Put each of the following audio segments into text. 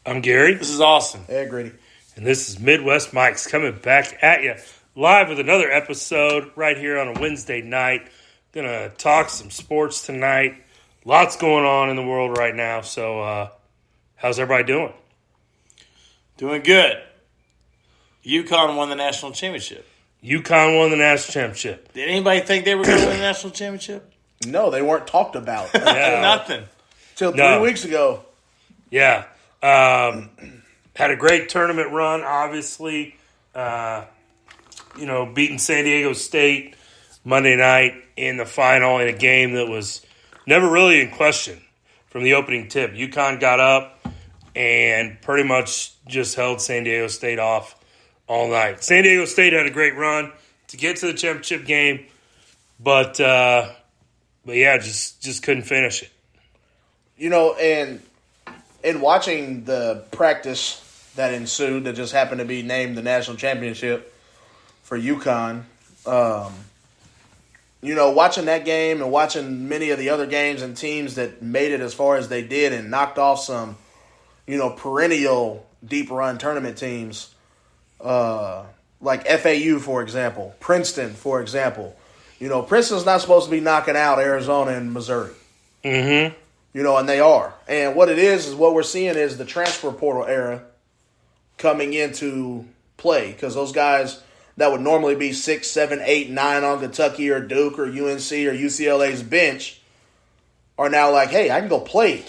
I'm Gary. This is Austin. Hey, Grady. And this is Midwest Mike's coming back at you live with another episode right here on a Wednesday night. Going to talk some sports tonight. Lots going on in the world right now. So how's everybody doing? Doing good. UConn won the national championship. UConn won the national championship. Did anybody think they were going to win the national championship? No, they weren't talked about. Nothing. Till 3 weeks ago. Yeah. Had a great tournament run, obviously. Beating San Diego State Monday night in the final in a game that was never really in question from the opening tip. UConn got up and pretty much just held San Diego State off all night. San Diego State had a great run to get to the championship game, but yeah, just couldn't finish it. And in watching the practice that ensued that just happened to be named the national championship for UConn, watching that game and watching many of the other games and teams that made it as far as they did and knocked off some, perennial deep run tournament teams, like FAU, for example, Princeton, for example. Princeton's not supposed to be knocking out Arizona and Missouri. Mm-hmm. And they are. And what it is what we're seeing is the transfer portal era coming into play, because those guys that would normally be 6, 7, 8, 9 on Kentucky or Duke or UNC or UCLA's bench are now like, hey, I can go play.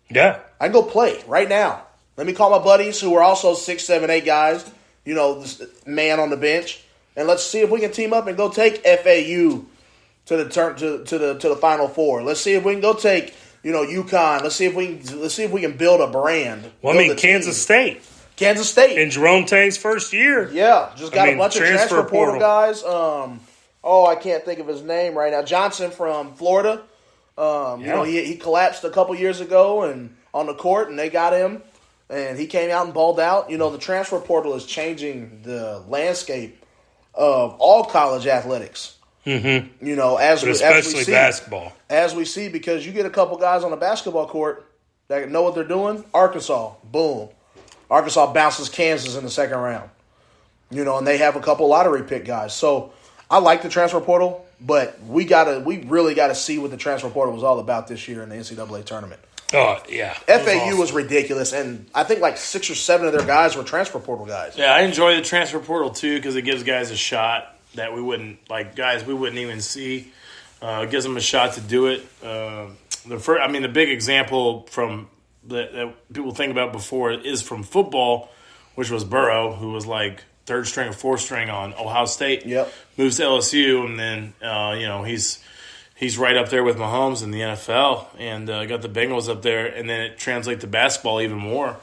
Yeah. I can go play right now. Let me call my buddies who are also 6, 7, 8 guys, this man on the bench, and let's see if we can team up and go take FAU to the Final Four. Let's see if we can go take UConn. Let's see if we can build a brand. Well, Kansas State. Kansas State. In Jerome Tang's first year. Yeah, just got a bunch of transfer portal guys. I can't think of his name right now. Johnson from Florida. He collapsed a couple years ago and on the court, and they got him, and he came out and balled out. The transfer portal is changing the landscape of all college athletics. Mm-hmm. Especially basketball. As we see, because you get a couple guys on the basketball court that know what they're doing. Arkansas, boom. Arkansas bounces Kansas in the second round. And they have a couple lottery pick guys. So I like the transfer portal, but we really gotta see what the transfer portal was all about this year in the NCAA tournament. Oh, yeah. FAU was ridiculous, and I think like 6 or 7 of their guys were transfer portal guys. Yeah, I enjoy the transfer portal too because it gives guys a shot that we wouldn't even see. It gives them a shot to do it. The big example from that people think about before is from football, which was Burrow, who was like third string or fourth string on Ohio State. Yep. Moves to LSU, and then he's right up there with Mahomes in the NFL, and got the Bengals up there, and then it translates to basketball even more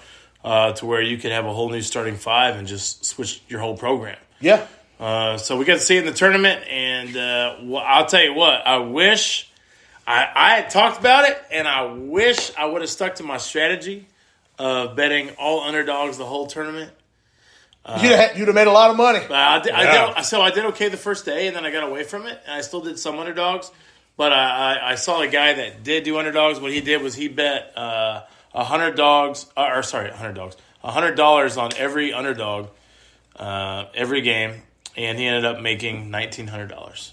to where you could have a whole new starting five and just switch your whole program. Yeah. So we got to see it in the tournament, and I'll tell you what, I wish I had talked about it, and I wish I would have stuck to my strategy of betting all underdogs the whole tournament. You'd have made a lot of money. I did okay the first day, and then I got away from it, and I still did some underdogs. But I saw a guy that did do underdogs. What he did was he bet $100 on every underdog every game, and he ended up making $1,900.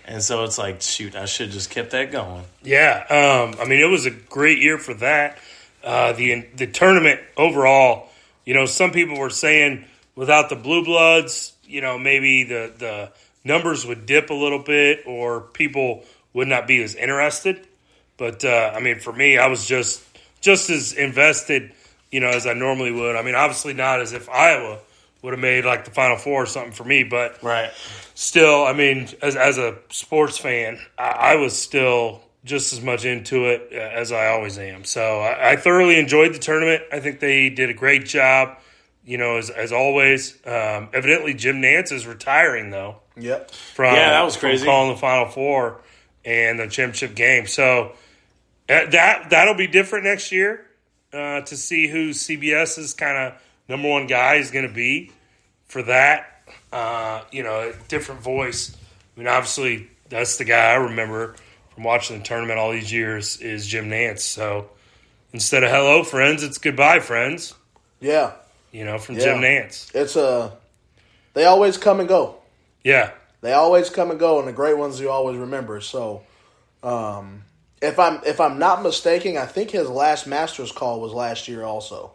And so it's like, shoot, I should have just kept that going. Yeah, it was a great year for that. The tournament overall, some people were saying without the Blue Bloods, maybe the numbers would dip a little bit or people would not be as interested. But, for me, I was just as invested, as I normally would. Obviously not as if Iowa would have made like the Final Four or something for me, but right. Still, as a sports fan, I was still just as much into it as I always am. So I thoroughly enjoyed the tournament. I think they did a great job, as always. Evidently, Jim Nantz is retiring, though. Yep. That was crazy. From calling the Final Four and the championship game. So that'll be different next year to see who CBS's kind of number one guy is going to be for that. A different voice. Obviously, that's the guy I remember from watching the tournament all these years is Jim Nantz. So, instead of hello, friends, it's goodbye, friends. Yeah. From Jim Nantz. It's they always come and go. Yeah. They always come and go, and the great ones you always remember. So, if I'm not mistaken, I think his last Masters call was last year also.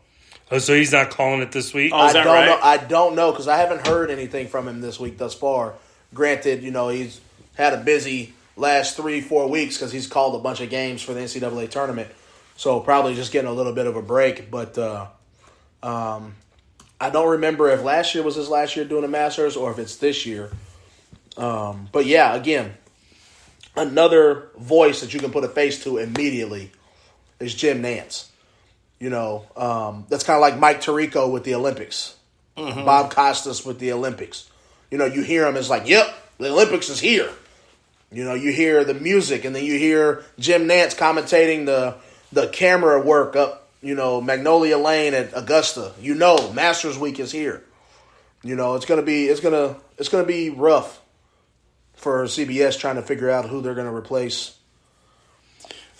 Oh, so he's not calling it this week? Oh, is that right? I don't know because I haven't heard anything from him this week thus far. Granted, he's had a busy last 3-4 weeks because he's called a bunch of games for the NCAA tournament. So probably just getting a little bit of a break. But I don't remember if last year was his last year doing the Masters or if it's this year. But yeah, again, another voice that you can put a face to immediately is Jim Nantz. That's kind of like Mike Tirico with the Olympics. Mm-hmm. Bob Costas with the Olympics. You hear him as like, yep, the Olympics is here. You hear the music, and then you hear Jim Nantz commentating the camera work up, Magnolia Lane at Augusta. Masters Week is here. It's gonna be rough for CBS trying to figure out who they're gonna replace.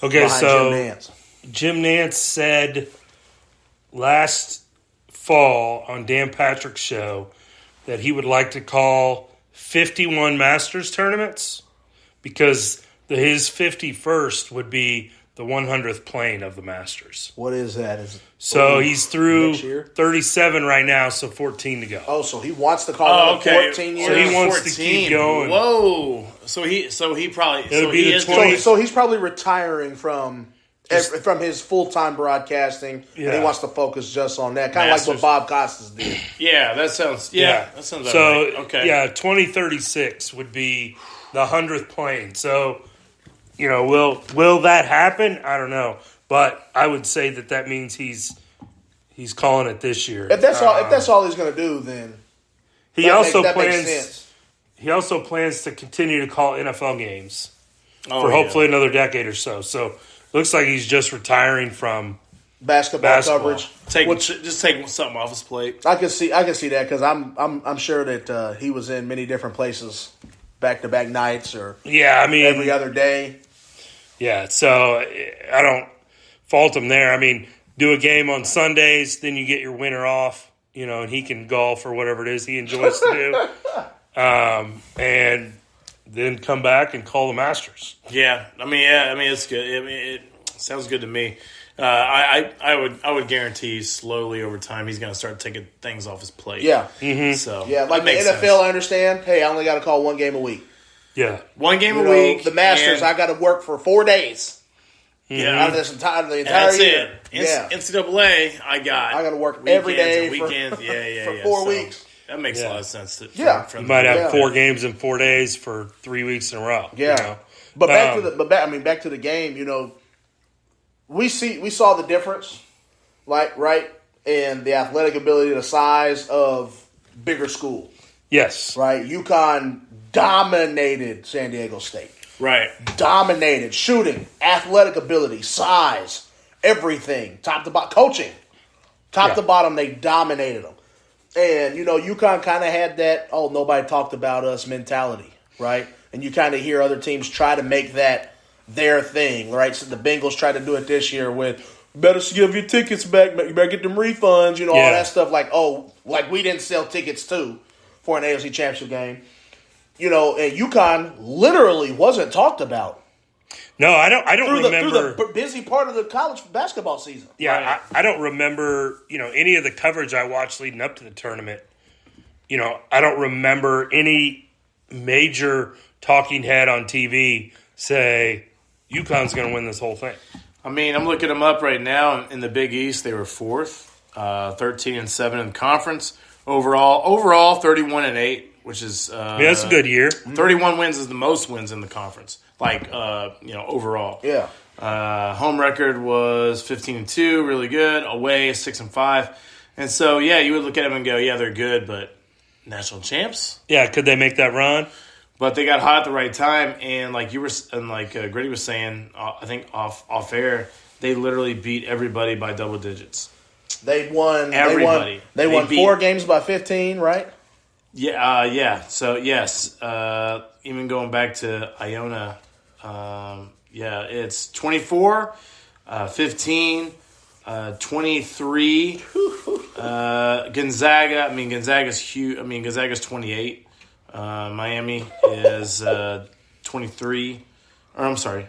Okay, so Jim Nantz. Jim Nantz said last fall on Dan Patrick's show that he would like to call 51 Masters tournaments because his 51st would be the 100th playing of the Masters. What is that? He's through 37 right now, so 14 to go. Oh, so he wants to call it 14 years? So he wants to keep going. Whoa. So he probably... So he's probably retiring from his full-time broadcasting, and he wants to focus just on that. Kind of like what Bob Costas did. Yeah, that sounds right. Okay. Yeah, 2036 would be the 100th playing. So, will that happen? I don't know. But I would say that means he's calling it this year. If that's all he's going to do, then he also makes sense. He also plans to continue to call NFL games for hopefully another decade or so. So looks like he's just retiring from basketball coverage. Just take something off his plate. I can see that because I'm sure that he was in many different places, back-to-back nights or every other day. Yeah, so I don't fault him there. I mean, do a game on Sundays, then you get your winter off, and he can golf or whatever it is he enjoys to do, and then come back and call the Masters. Yeah, it's good. It sounds good to me. I would guarantee slowly over time he's going to start taking things off his plate. Yeah. Mm-hmm. So like the NFL, sense. I understand. Hey, I only got to call one game a week. Yeah, one game a week. The Masters, I got to work for 4 days. Yeah, out of the entire that's year. It. NCAA, I got to work every day weekends. For 4 weeks. That makes a lot of sense. You might have 4 games in 4 days for 3 weeks in a row. Yeah, but back to the game. We saw the difference, right, in the athletic ability, the size of bigger school. Yes, right. UConn dominated San Diego State. Right, dominated shooting, athletic ability, size, everything, top to bottom, coaching, top to bottom. They dominated them. And, UConn kind of had that, nobody talked about us mentality, right? And you kind of hear other teams try to make that their thing, right? So the Bengals tried to do it this year with, better give your tickets back, you better get them refunds, all that stuff like we didn't sell tickets too for an AFC Championship game. And UConn literally wasn't talked about. No, I don't remember. Through the busy part of the college basketball season. Yeah, right. I don't remember, any of the coverage I watched leading up to the tournament. I don't remember any major talking head on TV say, UConn's going to win this whole thing. I mean, I'm looking them up right now. In the Big East, they were 4th, 13-7 in the conference. Overall 31-8, which is that's a good year. 31 wins is the most wins in the conference. Overall. Yeah. Home record was 15-2, really good. Away 6-5, and so you would look at them and go, they're good, but national champs. Yeah, could they make that run? But they got hot at the right time, and like you were, and like Gritty was saying, I think off air, they literally beat everybody by double digits. They won everybody. They won 4 games by 15, right? Yeah. So yes, even going back to Iona, it's 24, 15, 23. Gonzaga. Gonzaga's huge. Gonzaga's 28. Miami is 23. Or I'm sorry,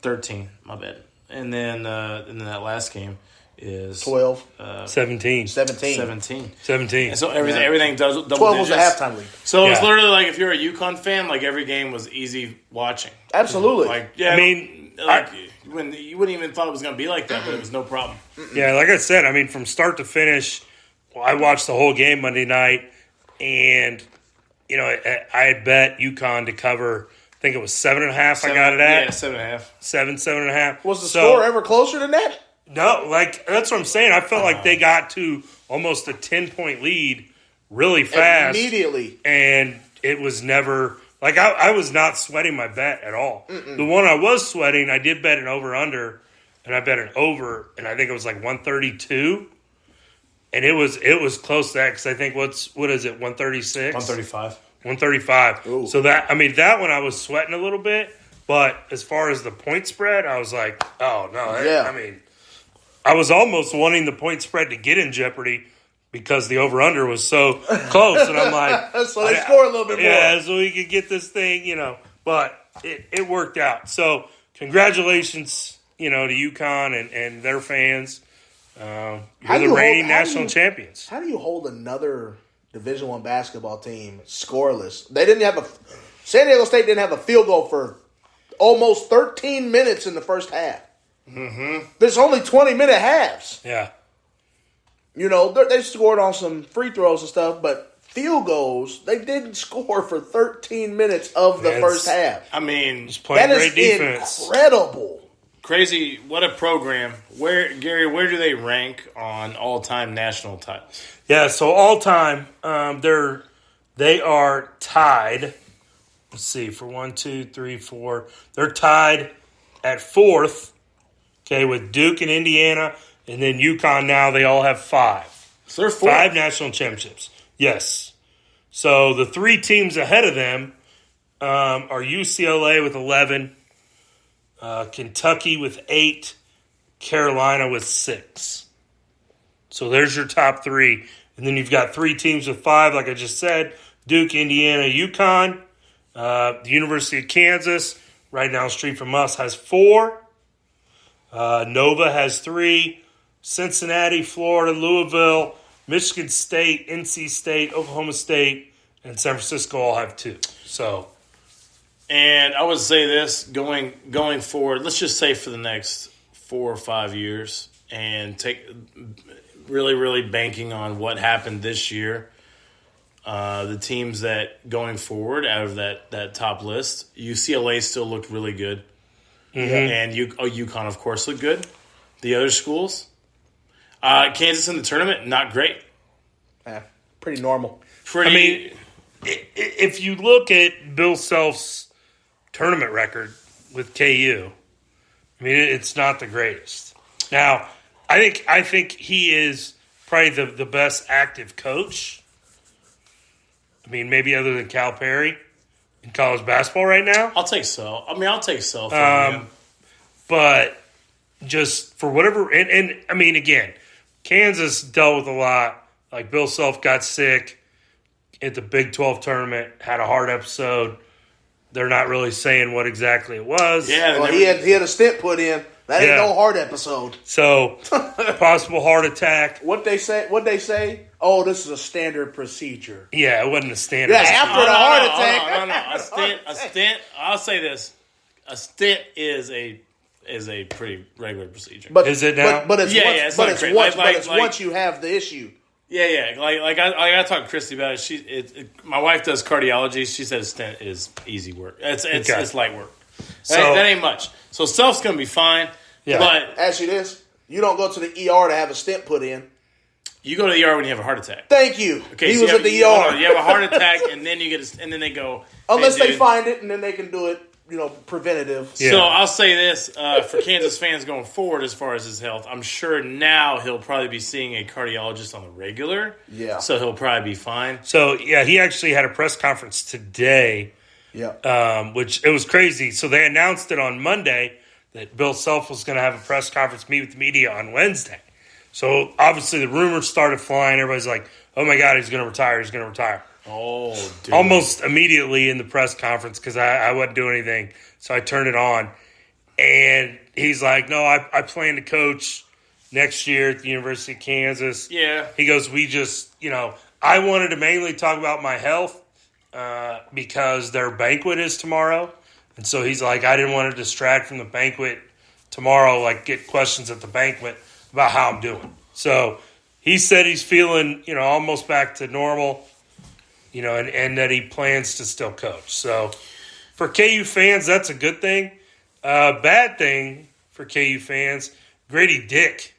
13. My bad. And then that last game is 12. 17. 17. 17. And so everything does double 12 was digits. the halftime lead. So it's literally like if you're a UConn fan, like every game was easy watching. Absolutely. Like when you wouldn't even thought it was going to be like that, but it was no problem. Yeah, like I said, from start to finish, I watched the whole game Monday night, and I had bet UConn to cover. I think it was 7.5. I got it at 7.5. 7.5. Was the score ever closer than that? No, that's what I'm saying. I felt like they got to almost a 10-point lead really fast immediately, and it was never like I was not sweating my bet at all. The one I was sweating, I did bet an over/under, and I bet an over, and I think it was like 132, and it was close to that because I think what is it 136, 135. 135. Ooh. So that one I was sweating a little bit, but as far as the point spread, I was like, oh no, Yeah. I was almost wanting the point spread to get in jeopardy because the over under was so close, and I'm like, so they score a little bit more. Yeah, so we could get this thing, But it worked out. So congratulations, to UConn and their fans. You're the reigning national champions. How do you hold another Division I basketball team scoreless? They didn't have San Diego State didn't have a field goal for almost 13 minutes in the first half. Mm-hmm. There's only 20-minute halves. Yeah. They scored on some free throws and stuff, but field goals, they didn't score for 13 minutes of the first half. Just playing great defense. Incredible. Crazy. What a program. Where do they rank on all-time national titles? Yeah, so all time, they are tied. Let's see, for 1, 2, 3, 4. They're tied at 4th, with Duke and Indiana, and then UConn now, they all have 5. So they're 4. 5 national championships. Yes. So the 3 teams ahead of them are UCLA with 11, Kentucky with 8, Carolina with 6. So there's your top 3. And then you've got 3 teams with 5, like I just said, Duke, Indiana, UConn. The University of Kansas, right down the street from us, has 4. Nova has 3. Cincinnati, Florida, Louisville, Michigan State, NC State, Oklahoma State, and San Francisco all have 2. So, and I would say this going forward. Let's just say for the next 4 or 5 years, and take really, really banking on what happened this year. The teams that going forward out of that top list, UCLA still looked really good, and UConn of course looked good. The other schools, Kansas in the tournament, not great. Pretty normal. If you look at Bill Self's tournament record with KU, it's not the greatest. Now, I think he is probably the best active coach. Maybe other than Calipari in college basketball right now. I'll take so. I'll take so from him. But just for whatever, and again, Kansas dealt with a lot. Like Bill Self got sick at the Big 12 tournament, had a heart episode. They're not really saying what exactly it was. Yeah, he had a stent put in. That ain't no heart episode. So, possible heart attack. What'd they say? Oh, this is a standard procedure. Yeah, it wasn't a standard. Yeah, after the heart attack. No. A stent. I'll say this: a stent is a pretty regular procedure. But is it now? But it's it's once you have the issue. Yeah. Like I talked to Christy about it. My wife does cardiology. She says stent is easy work. It's light work. So, that ain't much. So Self's gonna be fine. Yeah. But ask you this: you don't go to the ER to have a stent put in. You go to the ER when you have a heart attack. Thank you. Okay, he so was at the ER. You have a heart attack, and then you get, and then they go. Unless they find it, and then they can do it. Preventative. Yeah. So I'll say this for Kansas fans going forward, as far as his health, I'm sure now he'll probably be seeing a cardiologist on the regular. Yeah. So he'll probably be fine. So yeah, he actually had a press conference today. Yeah. Which it was crazy. So they announced it on Monday that Bill Self was going to have a press conference, meet with the media on Wednesday. So obviously the rumors started flying. Everybody's like, "Oh my God, he's going to retire! He's going to retire!" Oh, dude. Almost immediately in the press conference because I wasn't doing anything, so I turned it on, and he's like, "No, I plan to coach next year at the University of Kansas." Yeah. He goes, "We just, I wanted to mainly talk about my health because their banquet is tomorrow." And so he's like, "I didn't want to distract from the banquet tomorrow, like get questions at the banquet about how I'm doing." So he said he's feeling, almost back to normal, and that he plans to still coach. So for KU fans, that's a good thing. Bad thing for KU fans, Grady Dick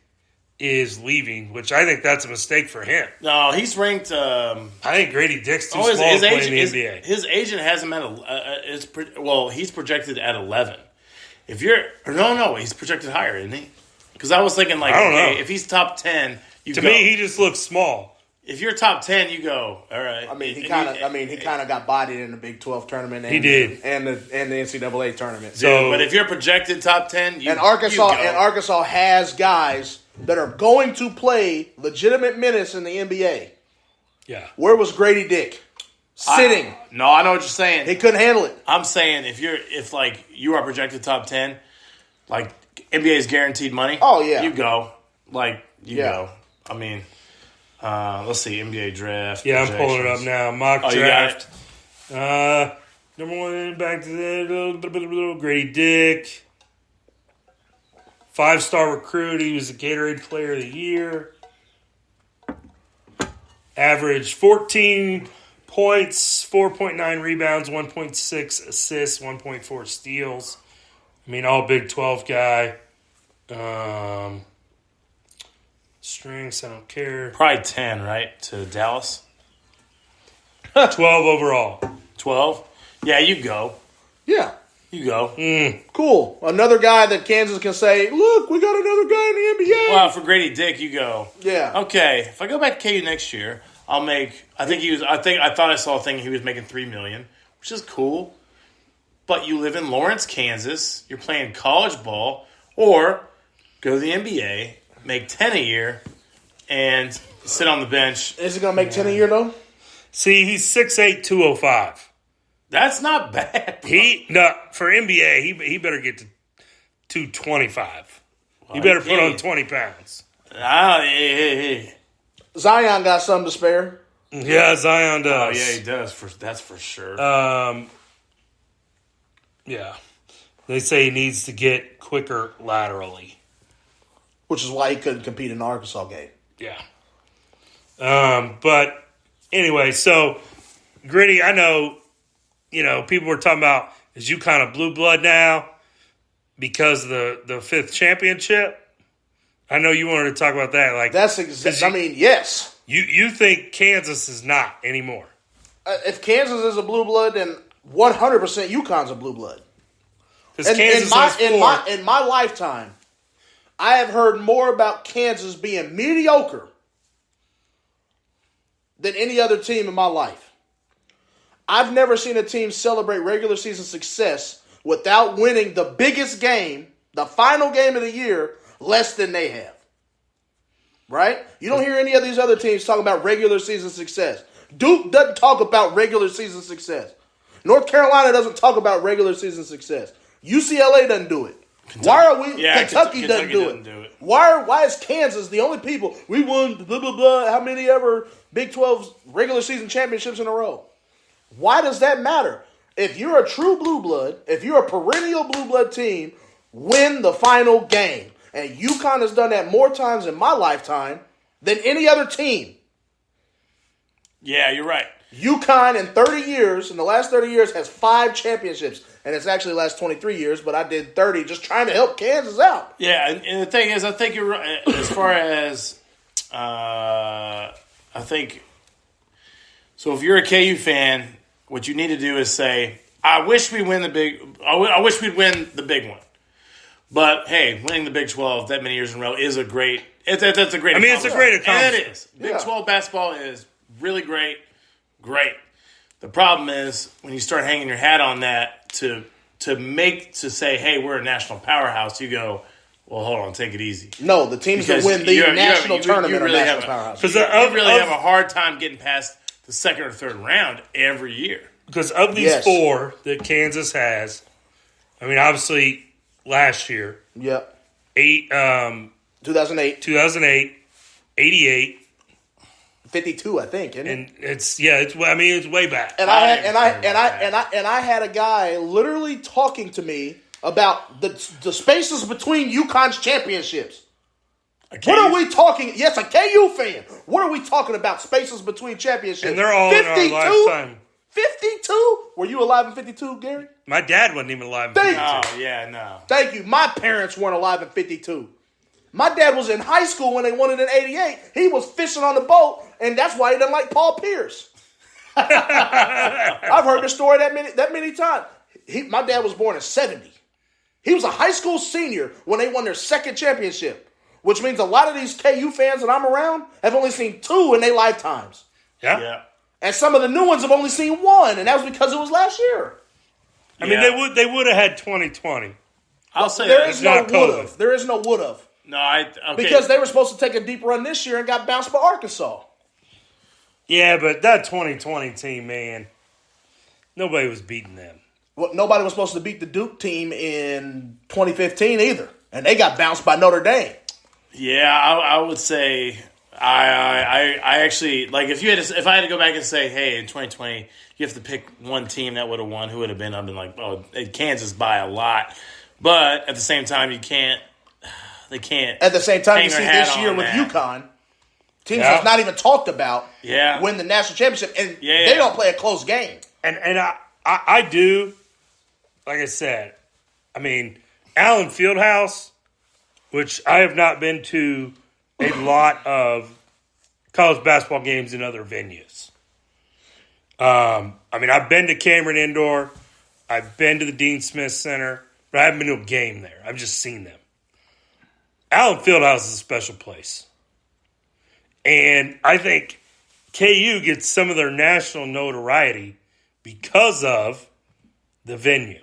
is leaving, which I think that's a mistake for him. No, he's ranked. I think Grady Dick's too small to play in the NBA. His agent has him at he's projected at 11. If you're he's projected higher, isn't he? Because I was thinking like, I don't know. If he's top 10, To me, he just looks small. If you're top 10, you go, all right. I mean, he kind of got bodied in the Big 12 tournament. And, He did. and the NCAA tournament. So, but if you're projected top 10, Arkansas has guys that are going to play legitimate minutes in the NBA. yeah. Where was Grady Dick? Sitting. I know what you're saying. He couldn't handle it. I'm saying if you are projected top 10, like NBA's guaranteed money. Oh, yeah. You go. Go. I mean, let's see, NBA draft. Yeah, I'm pulling it up now. Mock Oh, draft. Number one, back to the Grady Dick. 5-star recruit. He was the Gatorade Player of the Year. Averaged 14 points, 4.9 rebounds, 1.6 assists, 1.4 steals. I mean, all Big 12 guy. Strengths, I don't care. Probably 10, right, to Dallas? 12 overall. 12? Yeah, you go. Yeah. You go. Cool. Another guy that Kansas can say, look, we got another guy in the NBA. Well, for Grady Dick, you go. Yeah. Okay, if I go back to KU next year, I'll make. I thought I saw a thing he was making $3 million, which is cool. But you live in Lawrence, Kansas. You're playing college ball, or go to the NBA, make 10 a year, and sit on the bench. Is he going to make 10 a year, though? See, he's 6'8", 205. That's not bad. Bro. For NBA, he better get to 225. He better put on 20 pounds. Hey. Zion got something to spare. Yeah, Zion does. Oh, yeah, he does. That's for sure. Yeah. They say he needs to get quicker laterally. Which is why he couldn't compete in the Arkansas game. Yeah. But anyway, so Gritty, I know, people were talking about, is you kind of blue blood now because of the fifth championship? I know you wanted to talk about that. Like that's exactly. Yes. You think Kansas is not anymore? If Kansas is a blue blood, then 100% UConn's a blue blood. In my lifetime, I have heard more about Kansas being mediocre than any other team in my life. I've never seen a team celebrate regular season success without winning the biggest game, the final game of the year, less than they have. Right? You don't hear any of these other teams talk about regular season success. Duke doesn't talk about regular season success. North Carolina doesn't talk about regular season success. UCLA doesn't do it. Kentucky doesn't do it. Why is Kansas the only people? We won blah, blah, blah, how many ever Big 12 regular season championships in a row? Why does that matter? If you're a true blue blood, if you're a perennial blue blood team, win the final game. And UConn has done that more times in my lifetime than any other team. Yeah, you're right. UConn in the last 30 years, has 5 championships. And it's actually the last 23 years, but I did 30 just trying to help Kansas out. Yeah, and the thing is, I think you're right. As far as, I think, so if you're a KU fan, what you need to do is say, I wish we'd win the big one. But, hey, winning the Big 12 that many years in a row is a great that's a great accomplishment. It's a great accomplishment. And it is. Big 12 basketball is really great. Great. The problem is when you start hanging your hat on that to to say, hey, we're a national powerhouse, you go, well, hold on, take it easy. No, the teams that win the national tournament are national powerhouse. You really have a hard time getting past the second or third round every year. Because of these four that Kansas has, I mean, obviously last year, 2008, 88, 52, I think, isn't it? And it's way back. And I had a guy literally talking to me about the spaces between UConn's championships. What are we talking? Yes, a KU fan. What are we talking about? Spaces between championships. And they're all 52? In our lifetime. 52? Were you alive in 52, Gary? My dad wasn't even alive in 52. Oh, yeah, no. Thank you. My parents weren't alive in 52. My dad was in high school when they won it in 88. He was fishing on the boat, and that's why he doesn't like Paul Pierce. I've heard the story that many times. My dad was born in 70. He was a high school senior when they won their second championship, which means a lot of these KU fans that I'm around have only seen two in their lifetimes. Yeah. And some of the new ones have only seen one, and that was because it was last year. I mean, they would have had 2020. I'll say there is no would have. There is no would have. No, because they were supposed to take a deep run this year and got bounced by Arkansas. Yeah, but that 2020 team, man, nobody was beating them. Well, nobody was supposed to beat the Duke team in 2015 either, and they got bounced by Notre Dame. Yeah, I would say I actually like if I had to go back and say, hey, in 2020 you have to pick one team that would have won, who would have been? I've been like, oh, Kansas by a lot, but at the same time you can't. They can't. At the same time, you see this year with UConn, teams that's not even talked about win the national championship, and they don't play a close game. And I do, like I said, I mean, Allen Fieldhouse, which I have not been to a lot of college basketball games in other venues. I mean, I've been to Cameron Indoor, I've been to the Dean Smith Center, but I haven't been to a game there. I've just seen them. Allen Fieldhouse is a special place. And I think KU gets some of their national notoriety because of the venue.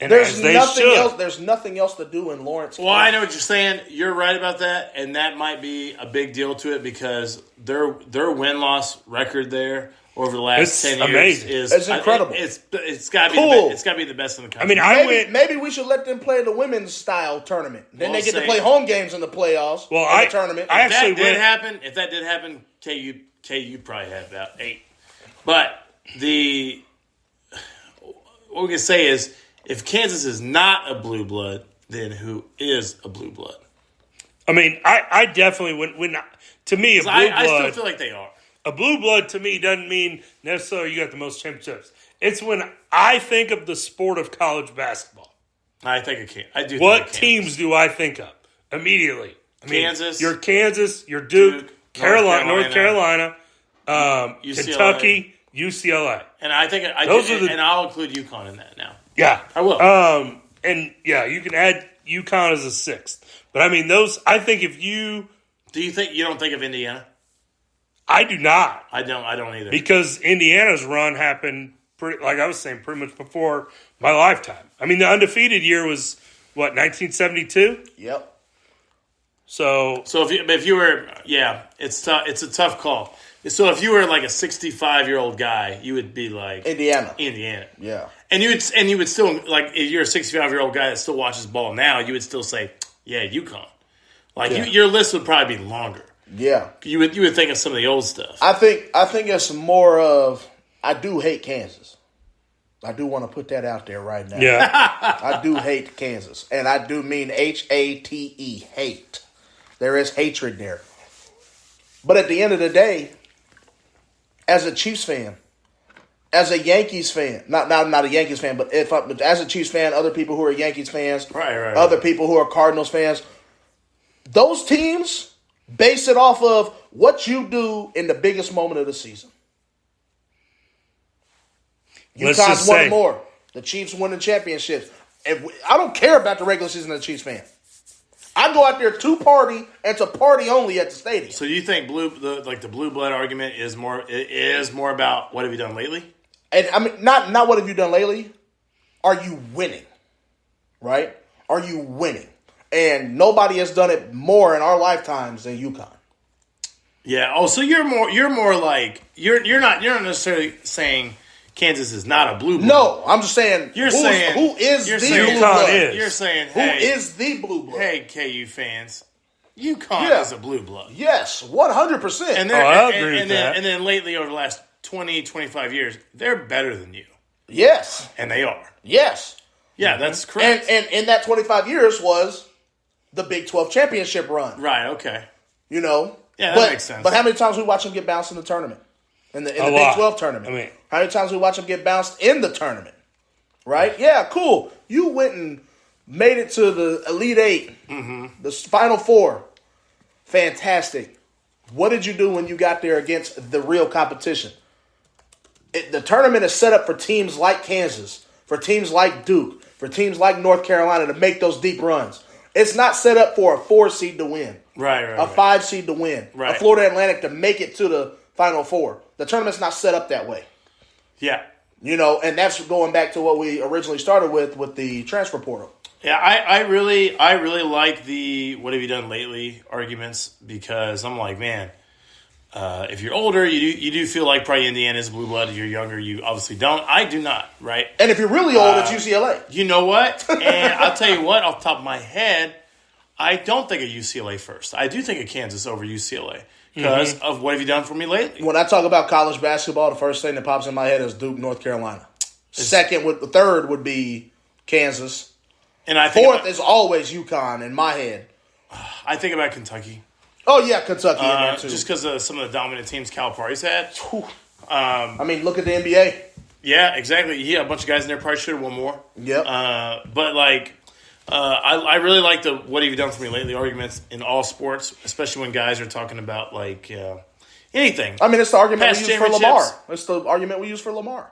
And there's nothing else to do in Lawrence. Well, I know what you're saying. You're right about that, and that might be a big deal to it because their win-loss record there over the last 10 years is incredible. It's got to be the best in the country. I mean, maybe we should let them play in the women's style tournament. Then they get to play home games in the playoffs. Well, the tournament. If that did happen, KU probably had about 8. But what we can say is, if Kansas is not a blue blood, then who is a blue blood? I mean, I definitely when to me a blue blood. I still feel like they are. A blue blood to me doesn't mean necessarily you got the most championships. It's when I think of the sport of college basketball. I think it can. I do. What teams do I think of immediately? Kansas. Your Kansas, your Duke, North Carolina, Kentucky, UCLA. And I think and I'll include UConn in that now. Yeah, I will. And yeah, you can add UConn as a 6th. But I mean, those. I think if you don't think of Indiana? I do not. I don't either. Because Indiana's run happened, like I was saying, pretty much before my lifetime. I mean, the undefeated year was, 1972? Yep. So if you were, it's tough. It's a tough call. So if you were like a 65-year-old guy, you would be like Indiana. Yeah. And you would still, like, if you're a 65-year-old guy that still watches ball now, you would still say, UConn. Like your list would probably be longer. Yeah, you would think of some of the old stuff. I think it's more of I do hate Kansas. I do want to put that out there right now. Yeah, I do hate Kansas, and I do mean HATE, hate. There is hatred there. But at the end of the day, as a Chiefs fan, as a Yankees fan, not a Yankees fan, but as a Chiefs fan, other people who are Yankees fans, other people who are Cardinals fans, those teams base it off of what you do in the biggest moment of the season. UConn's won more. The Chiefs won the championships. I don't care about the regular season of the Chiefs fan. I go out there to party and to party only at the stadium. So you think the blue blood argument is more about what have you done lately? And I mean not what have you done lately. are you winning? Right? Are you winning? And nobody has done it more in our lifetimes than UConn. Yeah. Oh, so you're more like you're not necessarily saying Kansas is not a blue blood. No, I'm just saying You're saying who is the saying blue blood? is. You're saying Who hey, is the blue blood? hey KU fans, UConn is a blue blood. Yes, 100%. And I agree with that. And then lately over the last 20, 25 years, they're better than you. yes, And they are. yes. Yeah, that's correct. And in that 25 years was the Big 12 championship run. Right, okay. You know? Yeah, that makes sense. But how many times we watch them get bounced in the tournament? In the Big lot. 12 tournament? I mean, how many times we watch them get bounced in the tournament? Right? Yeah, cool. You went and made it to the Elite 8, the Final Four. Fantastic. What did you do when you got there against the real competition? The tournament is set up for teams like Kansas, for teams like Duke, for teams like North Carolina to make those deep runs. It's not set up for a 4 seed to win. Right. A 5 seed to win. Right. A Florida Atlantic to make it to the Final Four. The tournament's not set up that way. Yeah. You know, and that's going back to what we originally started with the transfer portal. Yeah, I really like the what have you done lately arguments because I'm like, man, if you're older, you do feel like probably Indiana is blue blood. If you're younger, you obviously don't. I do not, right? And if you're really old, it's UCLA. You know what? And I'll tell you what, off the top of my head, I don't think of UCLA first. I do think of Kansas over UCLA because of what have you done for me lately. When I talk about college basketball, the first thing that pops in my head is Duke, North Carolina. Third would be Kansas. And I think Fourth is always UConn in my head. I think about Kentucky. Oh, yeah, Kentucky in there, too. Just because of some of the dominant teams Calipari's had. I mean, look at the NBA. Yeah, exactly. Yeah, a bunch of guys in there probably should have won more. Yep. But, like, I really like the what have you done for me lately arguments in all sports, especially when guys are talking about, like, anything. I mean, it's the argument Past we use for Lamar. championships. It's the argument we use for Lamar.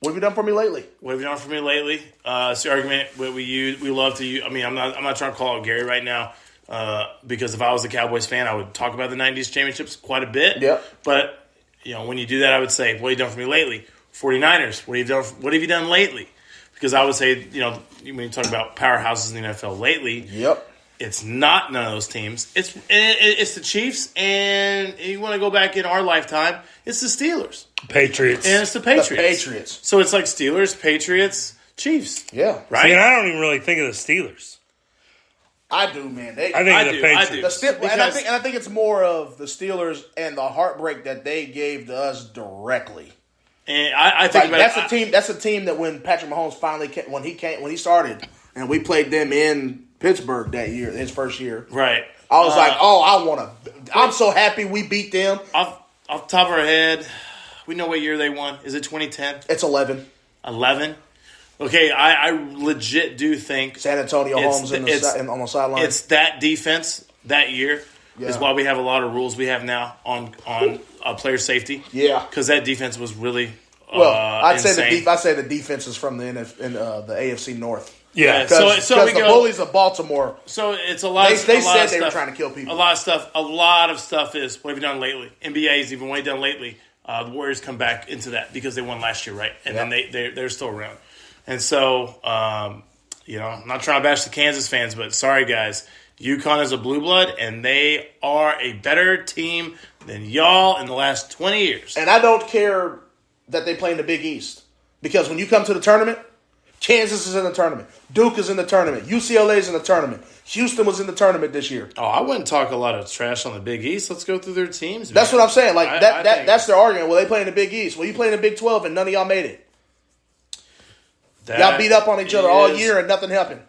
What have you done for me lately? What have you done for me lately? It's the argument that we love to use. I mean, I'm not trying to call out Gary right now because if I was a Cowboys fan, I would talk about the 90s championships quite a bit. Yep. But, when you do that, I would say, what have you done for me lately? 49ers, what have you done lately? Because I would say, when you talk about powerhouses in the NFL lately, Yep. it's not none of those teams. It's the Chiefs, and you want to go back in our lifetime, it's the Steelers. Patriots. And it's the Patriots. The Patriots. So it's like Steelers, Patriots, Chiefs. Yeah. Right? See, and I don't even really think of the Steelers. I do, man. I think of the Patriots. And I think it's more of the Steelers and the heartbreak that they gave to us directly. And I think about that's a team. That's a team that when Patrick Mahomes finally when he started, and we played them in Pittsburgh that year, his first year. Right. I was like, I'm so happy we beat them. Off the top of our head, we know what year they won. Is it 2010? It's 11. 11? Okay, I legit do think San Antonio Holmes on the sideline. It's that defense that year is Yeah. why we have a lot of rules we have now on player safety. Yeah. Because that defense was really I'd insane. say the defense is from the AFC North. Yeah. Because the Bullies of Baltimore. So it's a lot. They of said stuff. they were trying to kill people. A lot of stuff is what have you done lately? NBA's even what have you done lately? The Warriors come back into that because they won last year, right? And then they're still around. And so, I'm not trying to bash the Kansas fans, but sorry guys, UConn is a blue blood, and they are a better team than y'all in the last 20 years. And I don't care that they play in the Big East. Because when you come to the tournament, Kansas is in the tournament. Duke is in the tournament. UCLA is in the tournament. Houston was in the tournament this year. Oh, I wouldn't talk a lot of trash on the Big East. Let's go through their teams. That's man. what I'm saying. Like I think that's their argument. Well, they play in the Big East. Well, you play in the Big 12 and none of y'all made it. Y'all beat up on each other all year and nothing happened.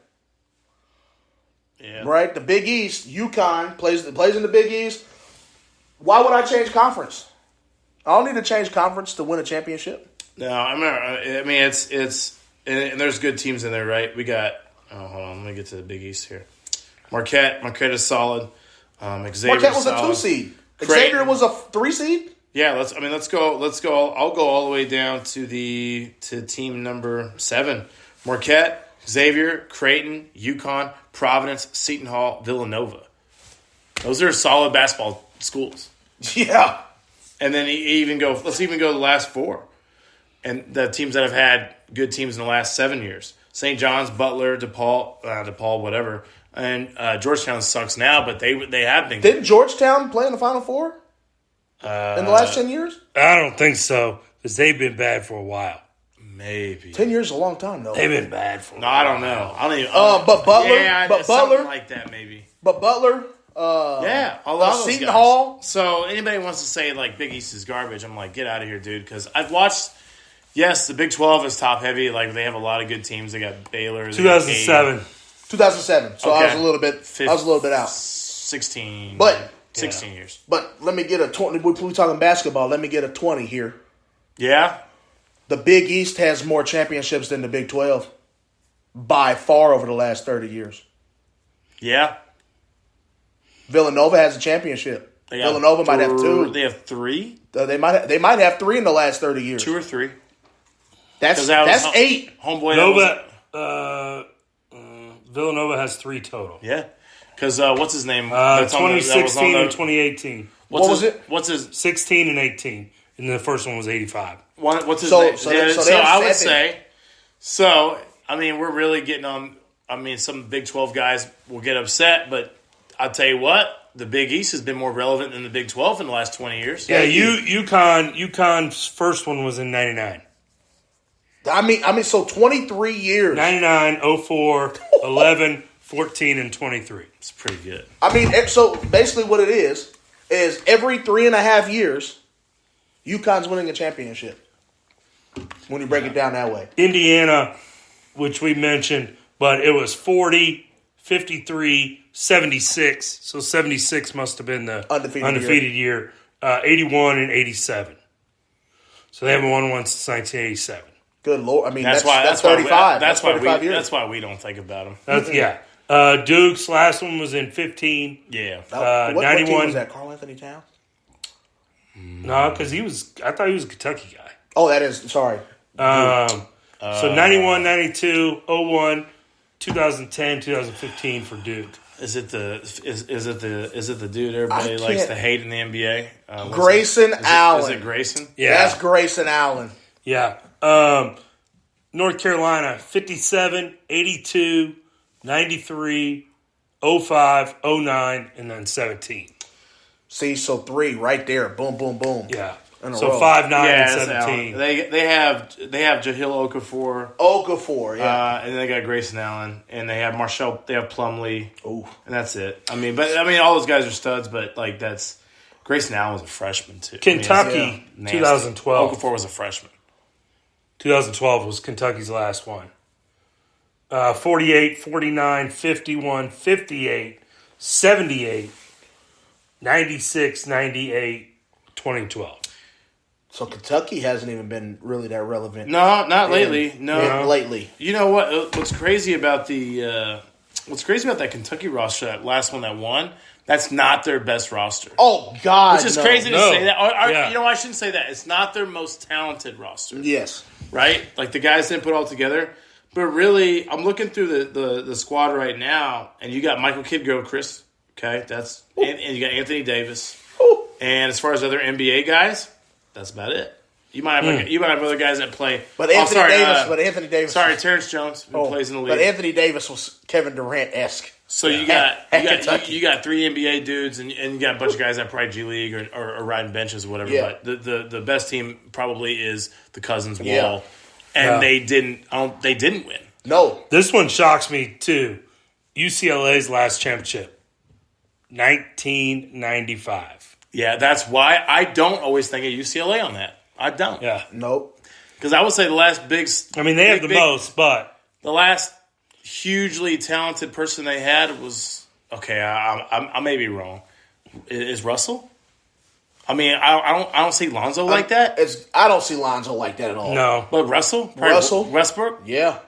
Yeah. Right? The Big East, UConn plays in the Big East. Why would I change conference? I don't need to change conference to win a championship. No, I mean it's and there's good teams in there, right? We got. Oh, hold on. Let me get to the Big East here. Marquette is solid. Xavier's Marquette was solid. a 2 seed. Creighton. Xavier was a 3 seed. Yeah, let's go. I'll go all the way down to team number 7. Marquette, Xavier, Creighton, UConn, Providence, Seton Hall, Villanova. Those are solid basketball schools. Yeah. And then let's even go the last 4. and the teams that have had good teams in the last 7 years. St. John's, Butler, DePaul, whatever. And Georgetown sucks now, but they have been. Didn't Georgetown play in the Final Four in the last 10 years? I don't think so, because they've been bad for a while. Maybe 10 years is a long time, though. They've been bad for a No, while. I don't know. I don't even. But Butler, yeah, but something Butler, like that maybe. but Butler, Yeah, I love those Seton guys. Hall. So anybody wants to say like Big East is garbage, I'm like, get out of here, dude. Because I've watched. Yes, the Big 12 is top heavy. Like they have a lot of good teams. They got Baylor. They got 2007. 2007. So I Okay. was a little bit out. 16. But 16 years. But let me get a 20. We talking basketball. Let me get a 20 here. Yeah. The Big East has more championships than the Big 12 by far over the last 30 years. Yeah. Villanova has a championship. They got Villanova might have two. They have 3, They might have 3 in the last 30 years. 2 or 3. That's that was 8. Homeboy. Nova, Villanova has 3 total. Yeah. Because what's his name? That's on the- that was on 2016 the- and 2018. What was it? What's his 16 and 18. And the first one was 85. What's his So- name? so Yeah, they- so so they have I would 7. say. So I mean, we're really getting on. I mean, some Big 12 guys will get upset, but I'll tell you what, the Big East has been more relevant than the Big 12 in the last 20 years. Yeah, UConn's first one was in 99. I mean, so 23 years. 99, 04, 11, 14, and 23. It's pretty good. I mean, so basically what it is every 3.5 years, UConn's winning a championship. When you break it down that way. Indiana, which we mentioned, but it was 40, 53, 76. So 76 must have been the Undefeated year. 81 and 87. So they haven't won one since 1987. Good Lord. I mean, that's 35. That's why 35 years. That's why we don't think about them. That's, yeah. Duke's last one was in 15. Yeah. What 91. team was that? Carl Anthony Towns? No, because I thought he was a Kentucky guy. Oh, that is, sorry. So 91, 92, 01, 2010, 2015 for Duke. Is it the dude everybody likes can't- to hate in the NBA? Grayson Allen. Is it Grayson? Yeah. That's Grayson Allen. Yeah. North Carolina, 57, 82, 93, 05, 09, and then 17. See, so 3 right there. Boom, boom, boom. Yeah. In a So row. 5, 9, Yeah, and that's 17. Allen. They have Jahlil Okafor, Okafor, yeah. and then they got Grayson Allen, and they have Marshall. They have Plumlee, Ooh. and that's it. I mean, all those guys are studs, but like that's Grayson Allen was a freshman too. Kentucky, Nasty. 2012. Okafor was a freshman. 2012 was Kentucky's last one. 48, 49, 51, 58, 78, 96, 98, 2012. So Kentucky hasn't even been really that relevant. No, not lately. No, Lately. You know what? What's crazy about that Kentucky roster? That last one that won. That's not their best roster. Oh, God. Which is no. crazy to No. say that. Yeah. You know, I shouldn't say that. It's not their most talented roster, Yes. right? Like the guys didn't put it all together. But really, I'm looking through the squad right now, and you got Michael Kidd-Gilchrist. Okay, and you got Anthony Davis. Ooh. And as far as other NBA guys, that's about it. You might have other guys that play. But Anthony Davis. Sorry, Terrence Jones, who plays in the league. But Anthony Davis was Kevin Durant-esque. So you got 3 NBA dudes, and you got a bunch of guys that probably G League or riding benches or whatever. Yeah. But the best team probably is the Cousins Wall, Yeah. and Yeah. they didn't win. No. This one shocks me, too. UCLA's last championship, 1995. Yeah, that's why I don't always think of UCLA on that. I don't. Yeah. Nope. Because I would say the last big. I mean, they have the most, but The last hugely talented person they had was okay. I may be wrong. Is Russell? I mean, I don't see Lonzo like that. I don't see Lonzo like that at all. no. But Russell, Probably Russell? Westbrook, Yeah.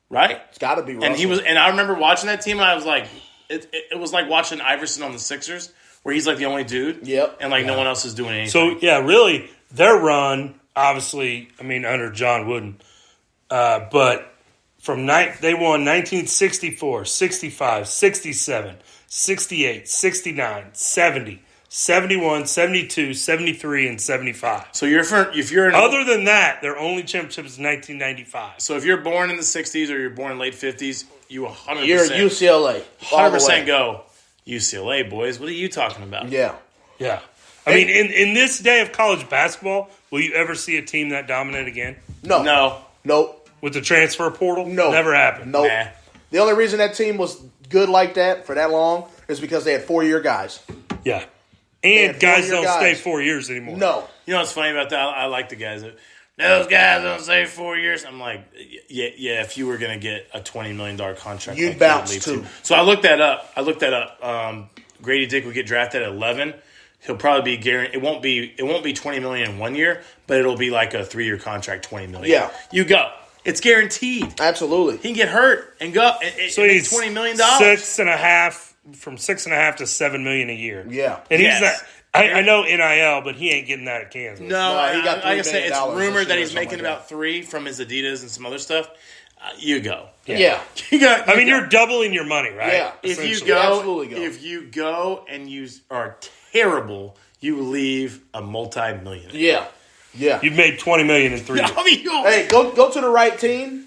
right? It's got to be Russell. And I remember watching that team, and I was like, it was like watching Iverson on the Sixers, where he's like the only dude. Yep. And like no one else is doing anything. So, yeah, really, their run, obviously, I mean, under John Wooden, but they won 1964, 65, 67, 68, 69, 70, 71, 72, 73, and 75. So if you're an Other than that, their only championship is 1995. So if you're born in the 60s or you're born late 50s, you 100%. You're UCLA. 100% go UCLA, boys. What are you talking about? Yeah. Yeah. I mean, in this day of college basketball, will you ever see a team that dominant again? No. No. Nope. With the transfer portal? No. Never happened. Nope. Nah. The only reason that team was good like that for that long is because they had 4-year guys. Yeah. had And guys 4-year don't guys. stay 4 years anymore. No. You know what's funny about that? I like the guys that, those guys don't say 4 years. I'm like, yeah, if you were going to get a $20 million contract, You'd like, bounce leave too. So I looked that up. Grady Dick would get drafted at 11. He'll probably be guaranteed. It won't be $20 million in 1 year, but it'll be like a 3-year contract, $20 million. Yeah. You go. It's guaranteed. Absolutely. He can get hurt and go. So It's he's $20 million. from 6.5 to $7 million a year. Yeah. And he's Yes. not. I know NIL, but he ain't getting that at Kansas. No, No, he got like I $3 say, it's million rumored this that year he's or something making like about 3 from his Adidas and some other stuff. You go. Yeah. I mean, you're doubling your money, right? Yeah. If you Essentially. go, Absolutely go. if you go and you are terrible, you leave a multi-millionaire. Yeah. Yeah. You've made $20 million in 3 years. I mean, you, Hey, go to the right team,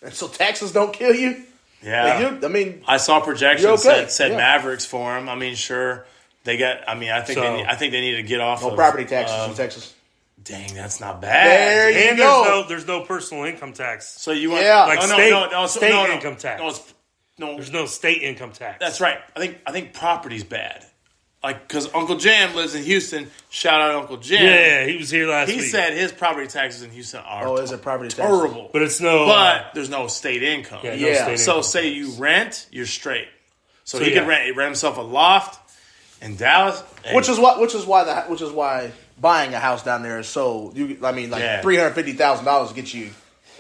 and so taxes don't kill you. yeah. Like, I mean, I saw projections You're okay. said Yeah. Mavericks for him. I mean, sure, they got. I mean, I think they need to get off no of property taxes in Texas. Dang, that's not bad. There you And go. there's no personal income tax. So you want Yeah. Like state income tax. No, There's no state income tax. that's right. I think property's bad. Like, because Uncle Jam lives in Houston. Shout out Uncle Jam. Yeah, he was here last He week. said his property taxes in Houston are Oh, is it property taxes? terrible. But it's no. But there's no state income. yeah, no Yeah. state So income say tax. you rent, you're straight. So, So, he yeah. could rent himself a loft in Dallas. Hey, Which is why buying a house down there is so. Yeah. $350,000 gets you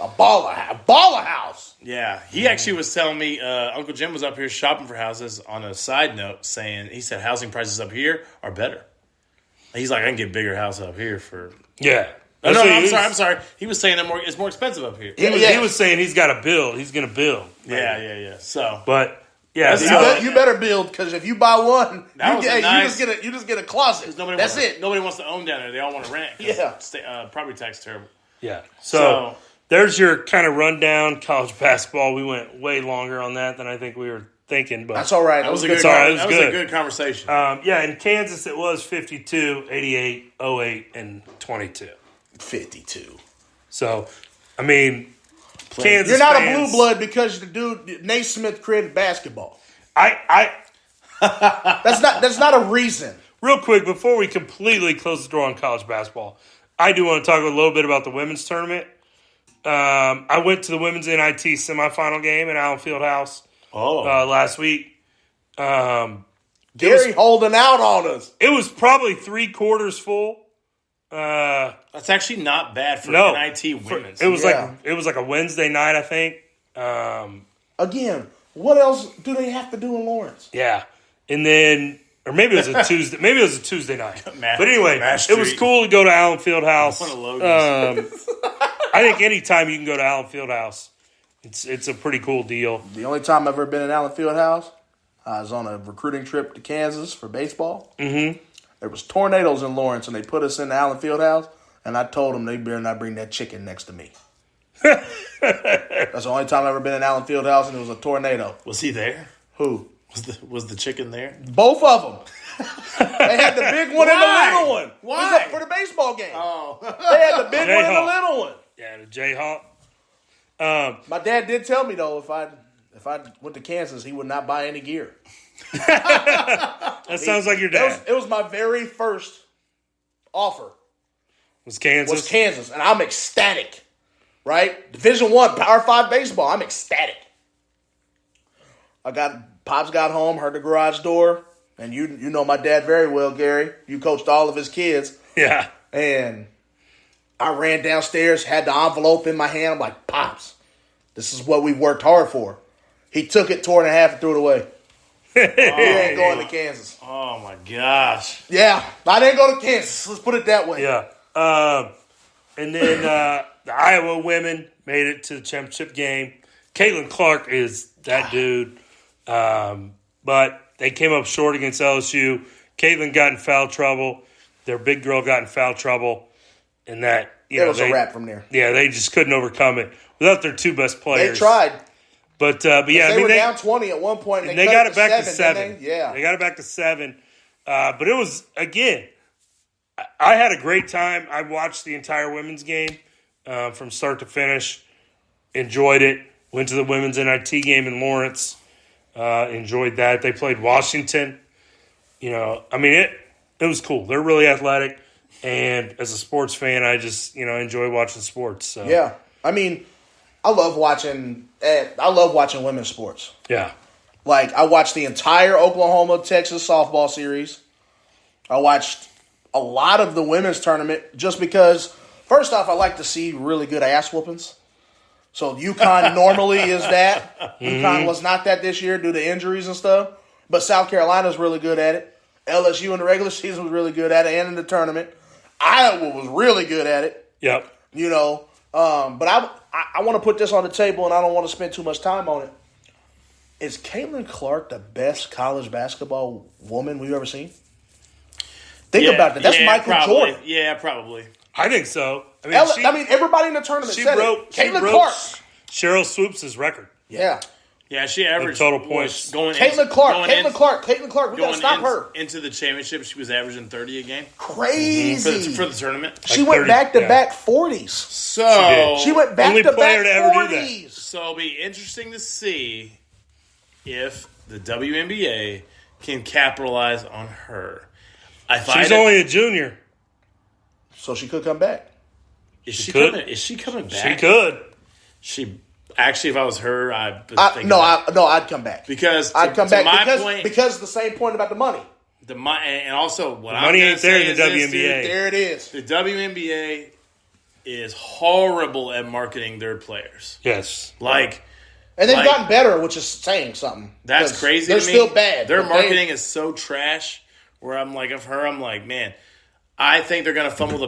a baller house. yeah, he actually was telling me Uncle Jim was up here shopping for houses. On a side note, he said housing prices up here are better. He's like, I can get a bigger house up here for. Yeah. Oh, no, So I'm he sorry. was- I'm sorry. He was saying it's more expensive up here. He was saying he's got to build. He's going to build. Yeah. So But yeah, That's- You better build, because if you buy one, That was a nice- you just get a closet. That's it. Nobody wants to own down there. They all want to rent. 'Cause Yeah. property tax is terrible. yeah. So- So there's your kind of rundown college basketball. We went way longer on that than I think we were thinking, but That's all right. That was a good. good. Sorry, it was that was good. a good conversation. yeah, in Kansas it was 52, 88, 08, and 22. 52. So, I mean, Kansas You're not a fans, blue blood because the dude Naismith created basketball. I That's not a reason. real quick before we completely close the door on college basketball, I do want to talk a little bit about the women's tournament. I went to the women's NIT semifinal game at Allen Fieldhouse last week. Gary holding out on us. It was probably 3/4 full. That's actually not bad for No, NIT women's. It was Yeah. like a Wednesday night, I think. Again, what else do they have to do in Lawrence? Yeah, and then or maybe it was a Tuesday. Maybe it was a Tuesday night. But anyway, Mass it was Street. cool to go to Allen Fieldhouse. One of Logan's. I think anytime you can go to Allen Fieldhouse, it's a pretty cool deal. The only time I've ever been in Allen Fieldhouse, I was on a recruiting trip to Kansas for baseball. Mm-hmm. There was tornadoes in Lawrence, and they put us in the Allen Fieldhouse, and I told them they better not bring that chicken next to me. That's the only time I've ever been in Allen Fieldhouse, and it was a tornado. Was he there? Who? Was the chicken there? Both of them. They had the big one and the Why? little one. Why? It was for the baseball game. Oh, They had the big one and the Jayhawk. little one. Yeah, the Jayhawk. My dad did tell me, though, if I went to Kansas, he would not buy any gear. That sounds like your dad. It was my very first offer. Was Kansas? Was Kansas, and I'm ecstatic. Right? Division I, Power 5 baseball. I'm ecstatic. Pops got home, heard the garage door, and you know my dad very well, Gary. You coached all of his kids. Yeah. And I ran downstairs, had the envelope in my hand. I'm like, Pops, this is what we've worked hard for. He took it, tore it in half, and threw it away. He ain't going to Kansas. oh my gosh! Yeah, I didn't go to Kansas. Let's put it that way. Yeah. And then the Iowa women made it to the championship game. Caitlin Clark is that dude. But they came up short against LSU. Caitlin got in foul trouble. Their big girl got in foul trouble, and that It was a wrap from there. Yeah, they just couldn't overcome it without their two best players. They tried. But yeah, they were down 20 at one point. And they got it back to 7. Yeah, they got it back to 7. But it was, again, I had a great time. I watched the entire women's game from start to finish. Enjoyed it. Went to the women's NIT game in Lawrence. Enjoyed that. They played Washington. It was cool. They're really athletic. And as a sports fan, I just, enjoy watching sports. So. Yeah. I love watching women's sports. Yeah. Like, I watched the entire Oklahoma-Texas softball series. I watched a lot of the women's tournament just because, first off, I like to see really good ass whoopings. So UConn normally is that. UConn was not that this year due to injuries and stuff. But South Carolina's really good at it. LSU in the regular season was really good at it and in the tournament. Iowa was really good at it. Yep. But I want to put this on the table, and I don't want to spend too much time on it. Is Caitlin Clark the best college basketball woman we've ever seen? Think about that. That's Michael probably. Jordan. Yeah, probably. I think so. Everybody in the tournament said it. Caitlin Clark. Cheryl Swoops' record. Yeah. Yeah, she averaged total points. Caitlin Clark. We got to stop her. Into the championship, she was averaging 30 a game. Crazy. For the tournament. She went back-to-back 40s. So she went back-to-back 40s. So it'll be interesting to see if the WNBA can capitalize on her. She's only a junior. So she could come back. Is she coming back? She could. Actually, if I was her, I'd come back. Because because the same point about the money. And also what the money ain't there in the WNBA. There it is. The WNBA is horrible at marketing their players. Yes. And they've gotten better, which is saying something. That's crazy. They're still bad. Their marketing is so trash. Where I'm like, of her, I'm like, man, I think they're gonna fumble the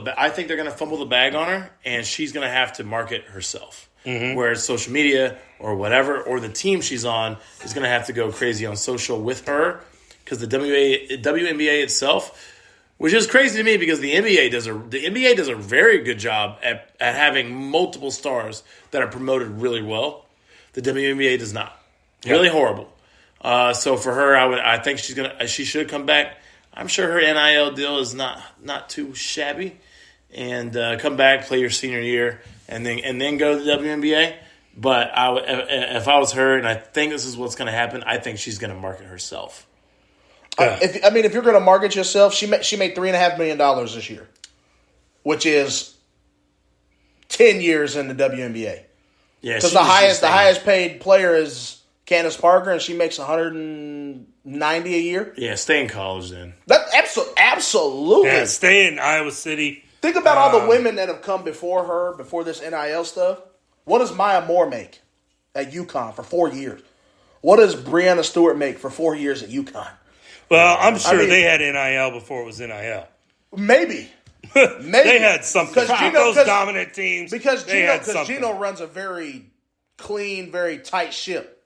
bag on her, and she's gonna have to market herself. Mm-hmm. Whereas social media or whatever, or the team she's on, is gonna have to go crazy on social with her, because the WNBA itself, which is crazy to me, because the NBA does a very good job at having multiple stars that are promoted really well. The WNBA does not. Really horrible. So for her, I think she should come back. I'm sure her NIL deal is not too shabby, and come back, play your senior year, and then go to the WNBA. But if I was her, and I think this is what's going to happen, I think she's going to market herself. If you're going to market yourself, she made $3.5 million this year, which is 10 years in the WNBA. Yeah, because the highest paid player is Candace Parker, and she makes $190 a year. Yeah, stay in college then. That absolutely. Yeah, stay in Iowa City. Think about all the women that have come before her, before this NIL stuff. What does Maya Moore make at UConn for 4 years? What does Breanna Stewart make for 4 years at UConn? Well, I'm sure they had NIL before it was NIL. Maybe. They had something. Those dominant teams. Because Gino runs a very clean, very tight ship.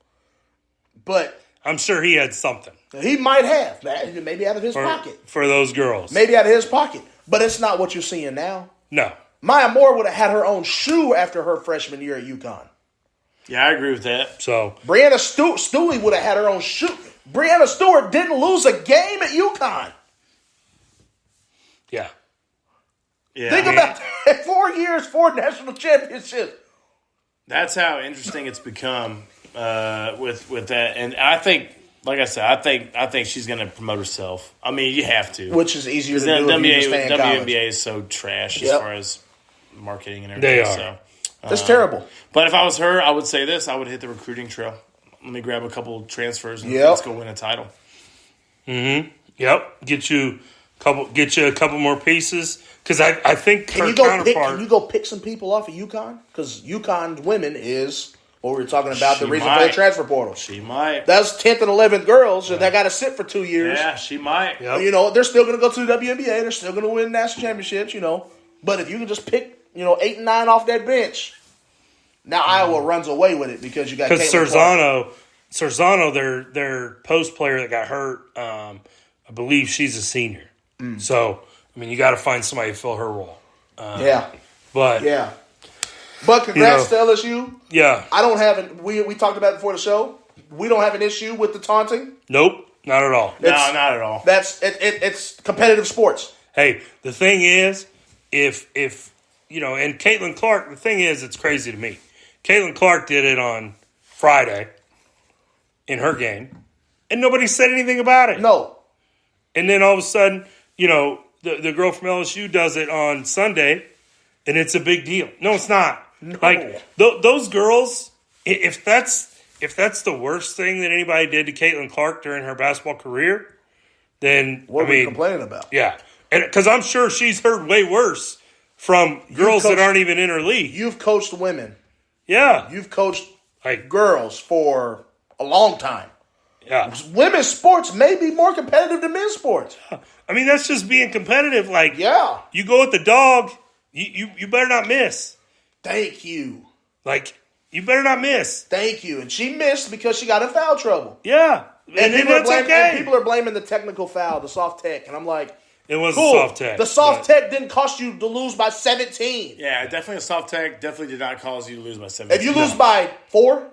But I'm sure he had something. He might have. Maybe out of his pocket. For those girls. Maybe out of his pocket. But it's not what you're seeing now. No. Maya Moore would have had her own shoe after her freshman year at UConn. Yeah, I agree with that. So Breanna Stewart would have had her own shoe. Breanna Stewart didn't lose a game at UConn. Yeah. Think about that. 4 years, 4 national championships. That's how interesting it's become with that. And I think, like I said, I think she's going to promote herself. I mean, you have to. Which is easier to do if you just stay in college. WNBA is so trash as far as marketing and everything. They are. So, that's terrible. But if I was her, I would say this. I would hit the recruiting trail. Let me grab a couple transfers and let's go win a title. Mm-hmm. Yep. Get you a couple more pieces. Because I think can you go pick some people off of UConn? Because UConn's women is what we were talking about, the reason for the transfer portal. She might. That's 10th and 11th girls, and they got to sit for 2 years. Yeah, she might. Yep. They're still going to go to the WNBA. They're still going to win national championships, But if you can just pick, 8 and 9 off that bench, now Iowa runs away with it because you got Serzano, their post player that got hurt, I believe she's a senior. So, I mean, you got to find somebody to fill her role. But congrats to LSU. Yeah. I don't have we talked about it before the show. We don't have an issue with the taunting. Nope, not at all. No, not at all. It's competitive sports. Hey, the thing is, if and Caitlin Clark, the thing is, it's crazy to me. Caitlin Clark did it on Friday in her game, and nobody said anything about it. No. And then all of a sudden, the girl from LSU does it on Sunday, and it's a big deal. No, it's not. No. Like, those girls, if that's the worst thing that anybody did to Caitlin Clark during her basketball career, then, what are we complaining about? Yeah. Because I'm sure she's heard way worse from girls that aren't even in her league. You've coached women. Yeah. You've coached girls for a long time. Yeah. Women's sports may be more competitive than men's sports. I mean, that's just being competitive. Like, yeah. You go with the dog, you better not miss. Thank you. Like, you better not miss. Thank you. And she missed because she got in foul trouble. Yeah. And people are blaming the technical foul, the soft tech. And I'm like, it was cool. a soft tech. The soft tech didn't cost you to lose by 17. Yeah, definitely a soft tech. Definitely did not cause you to lose by 17. If you lose by 4,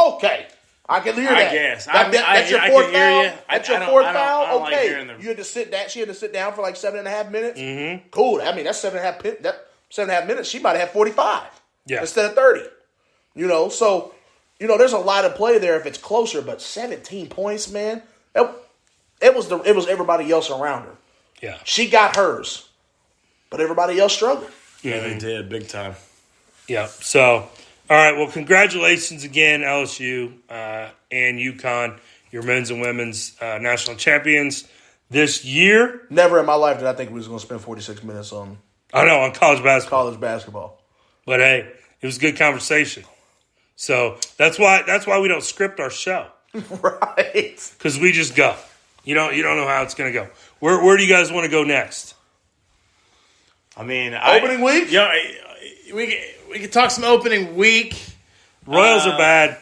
okay. I can hear that. I guess. That's your fourth foul? That's your fourth foul? I don't like okay. hearing them. You had to sit down. She had to sit down for like 7.5 minutes? Mm-hmm. Cool. I mean, that's 7.5 minutes. She might have had 45 instead of 30. So, there's a lot of play there if it's closer, but 17 points, man. It was everybody else around her. Yeah. She got hers, but everybody else struggled. Yeah, they did big time. Yeah. So, all right. Well, congratulations again, LSU and UConn, your men's and women's national champions this year. Never in my life did I think we was going to spend 46 minutes on college basketball. But hey, it was a good conversation. So that's why we don't script our show, right? Because we just go. You don't know how it's going to go. Where do you guys want to go next? I mean, opening week. Yeah, we could talk some opening week. Royals are bad.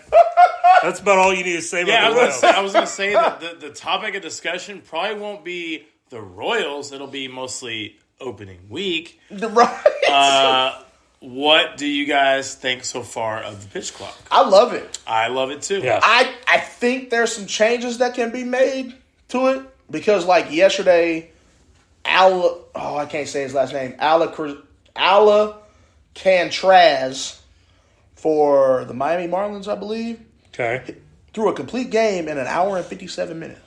That's about all you need to say about the Royals. I was going to say that the topic of discussion probably won't be the Royals. It'll be mostly opening week. Right. What do you guys think so far of the pitch clock? I love it. I love it too. Yeah. I think there's some changes that can be made to it because, like yesterday, I can't say his last name. Alcantraz for the Miami Marlins, I believe. Okay. Threw a complete game in an hour and 57 minutes.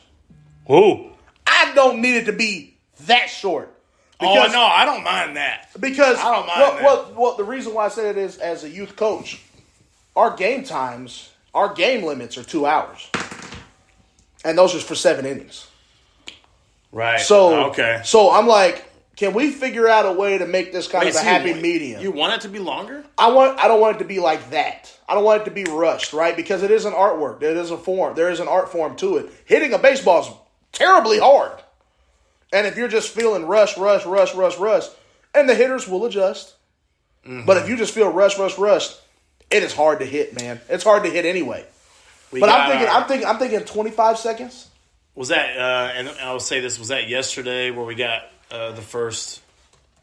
Whoa. I don't need it to be that short. Because, no, I don't mind that. Because I don't mind that. Well, the reason why I say it is, as a youth coach, our game limits are 2 hours, and those are for 7 innings. Right. So okay. So I'm like, can we figure out a way to make this kind of a happy medium? You want it to be longer? I don't want it to be like that. I don't want it to be rushed, right? Because it is an artwork. It is a form. There is an art form to it. Hitting a baseball is terribly hard. And if you're just feeling rush, and the hitters will adjust. Mm-hmm. But if you just feel rush, it is hard to hit, man. It's hard to hit anyway. I'm thinking 25 seconds. Was that? And I will say this: was that yesterday where we got the first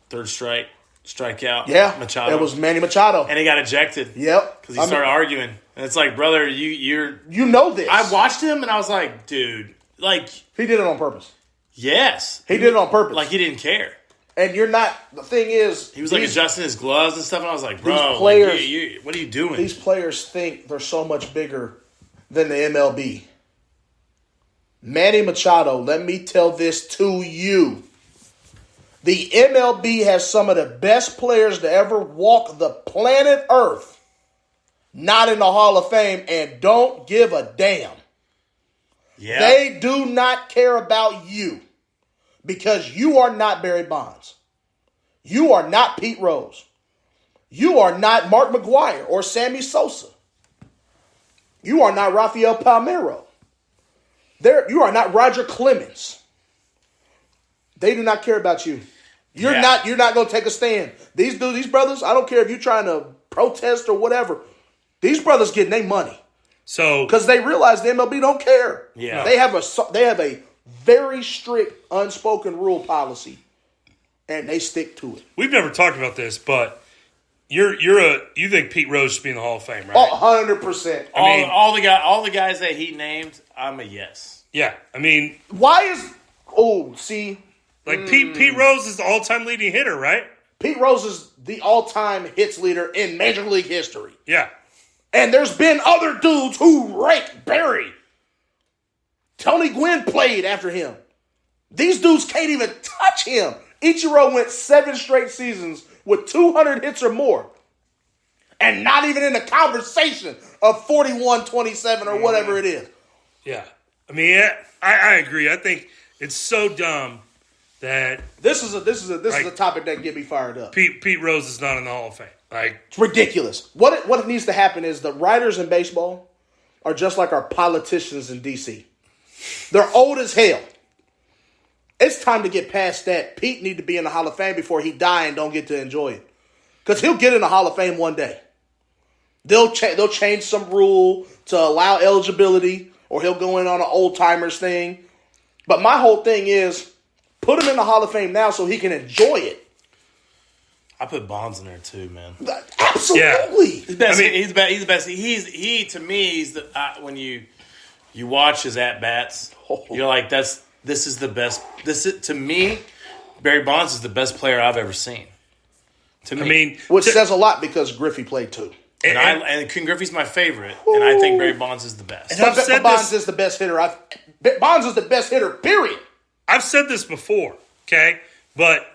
third strikeout? Yeah, Machado. It was Manny Machado, and he got ejected. Yep, because he started arguing, and it's like, brother, you know this. I watched him, and I was like, dude, like he did it on purpose. Yes. He did it on purpose. Like, he didn't care. And you're not... The thing is... He was, like, adjusting his gloves and stuff, and I was like, bro, these players, like, what are you doing? These players think they're so much bigger than the MLB. Manny Machado, let me tell this to you. The MLB has some of the best players to ever walk the planet Earth. Not in the Hall of Fame, and don't give a damn. Yeah. They do not care about you. Because you are not Barry Bonds. You are not Pete Rose. You are not Mark McGwire or Sammy Sosa. You are not Rafael Palmeiro. You are not Roger Clemens. They do not care about you. You're not going to take a stand. These brothers, I don't care if you're trying to protest or whatever. These brothers getting their money. So because they realize the MLB don't care. Yeah. They have a very strict unspoken rule policy, and they stick to it. We've never talked about this, but you think Pete Rose should be in the Hall of Fame, right? 100%. All the guys that he named, I'm a yes. Yeah, I mean, why is see? Like Pete Rose is the all-time leading hitter, right? Pete Rose is the all-time hits leader in Major League history. Yeah. And there's been other dudes who rank Barry. Tony Gwynn played after him. These dudes can't even touch him. Ichiro went 7 straight seasons with 200 hits or more. And not even in the conversation of 41-27 or whatever it is. Yeah. I mean, I agree. I think it's so dumb that this is a topic that get me fired up. Pete Rose is not in the Hall of Fame. Like, it's ridiculous. What needs to happen is the writers in baseball are just like our politicians in D.C. They're old as hell. It's time to get past that. Pete need to be in the Hall of Fame before he die and don't get to enjoy it. Because he'll get in the Hall of Fame one day. They'll change some rule to allow eligibility, or he'll go in on an old-timers thing. But my whole thing is, put him in the Hall of Fame now so he can enjoy it. I put Bonds in there too, man. Absolutely. Yeah. He's best. He's the best. He to me, he's the when you watch his at bats, you're like, this is the best. To me, Barry Bonds is the best player I've ever seen. To me, I mean, which says a lot because Griffey played too. And Ken Griffey's my favorite, and I think Barry Bonds is the best. But Bonds is the best hitter. Bonds is the best hitter, period. I've said this before, okay? But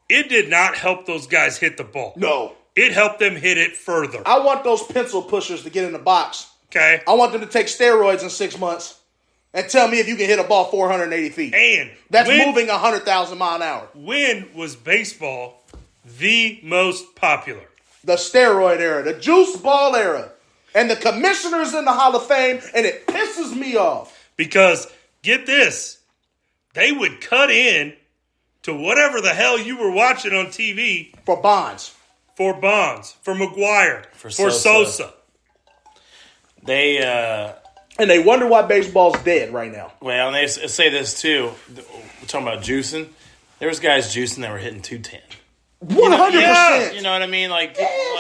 it did not help those guys hit the ball. No. It helped them hit it further. I want those pencil pushers to get in the box. Okay. I want them to take steroids in 6 months and tell me if you can hit a ball 480 feet. And that's moving 100,000 mile an hour. When was baseball the most popular? The steroid era, the juice ball era. And the commissioner's in the Hall of Fame, and it pisses me off. Because, get this, they would cut in to whatever the hell you were watching on TV. For Bonds. For McGuire. For Sosa. And they wonder why baseball's dead right now. Well, and they say this too. We're talking about juicing. There was guys juicing that were hitting 210. 100%. You know what I mean? Like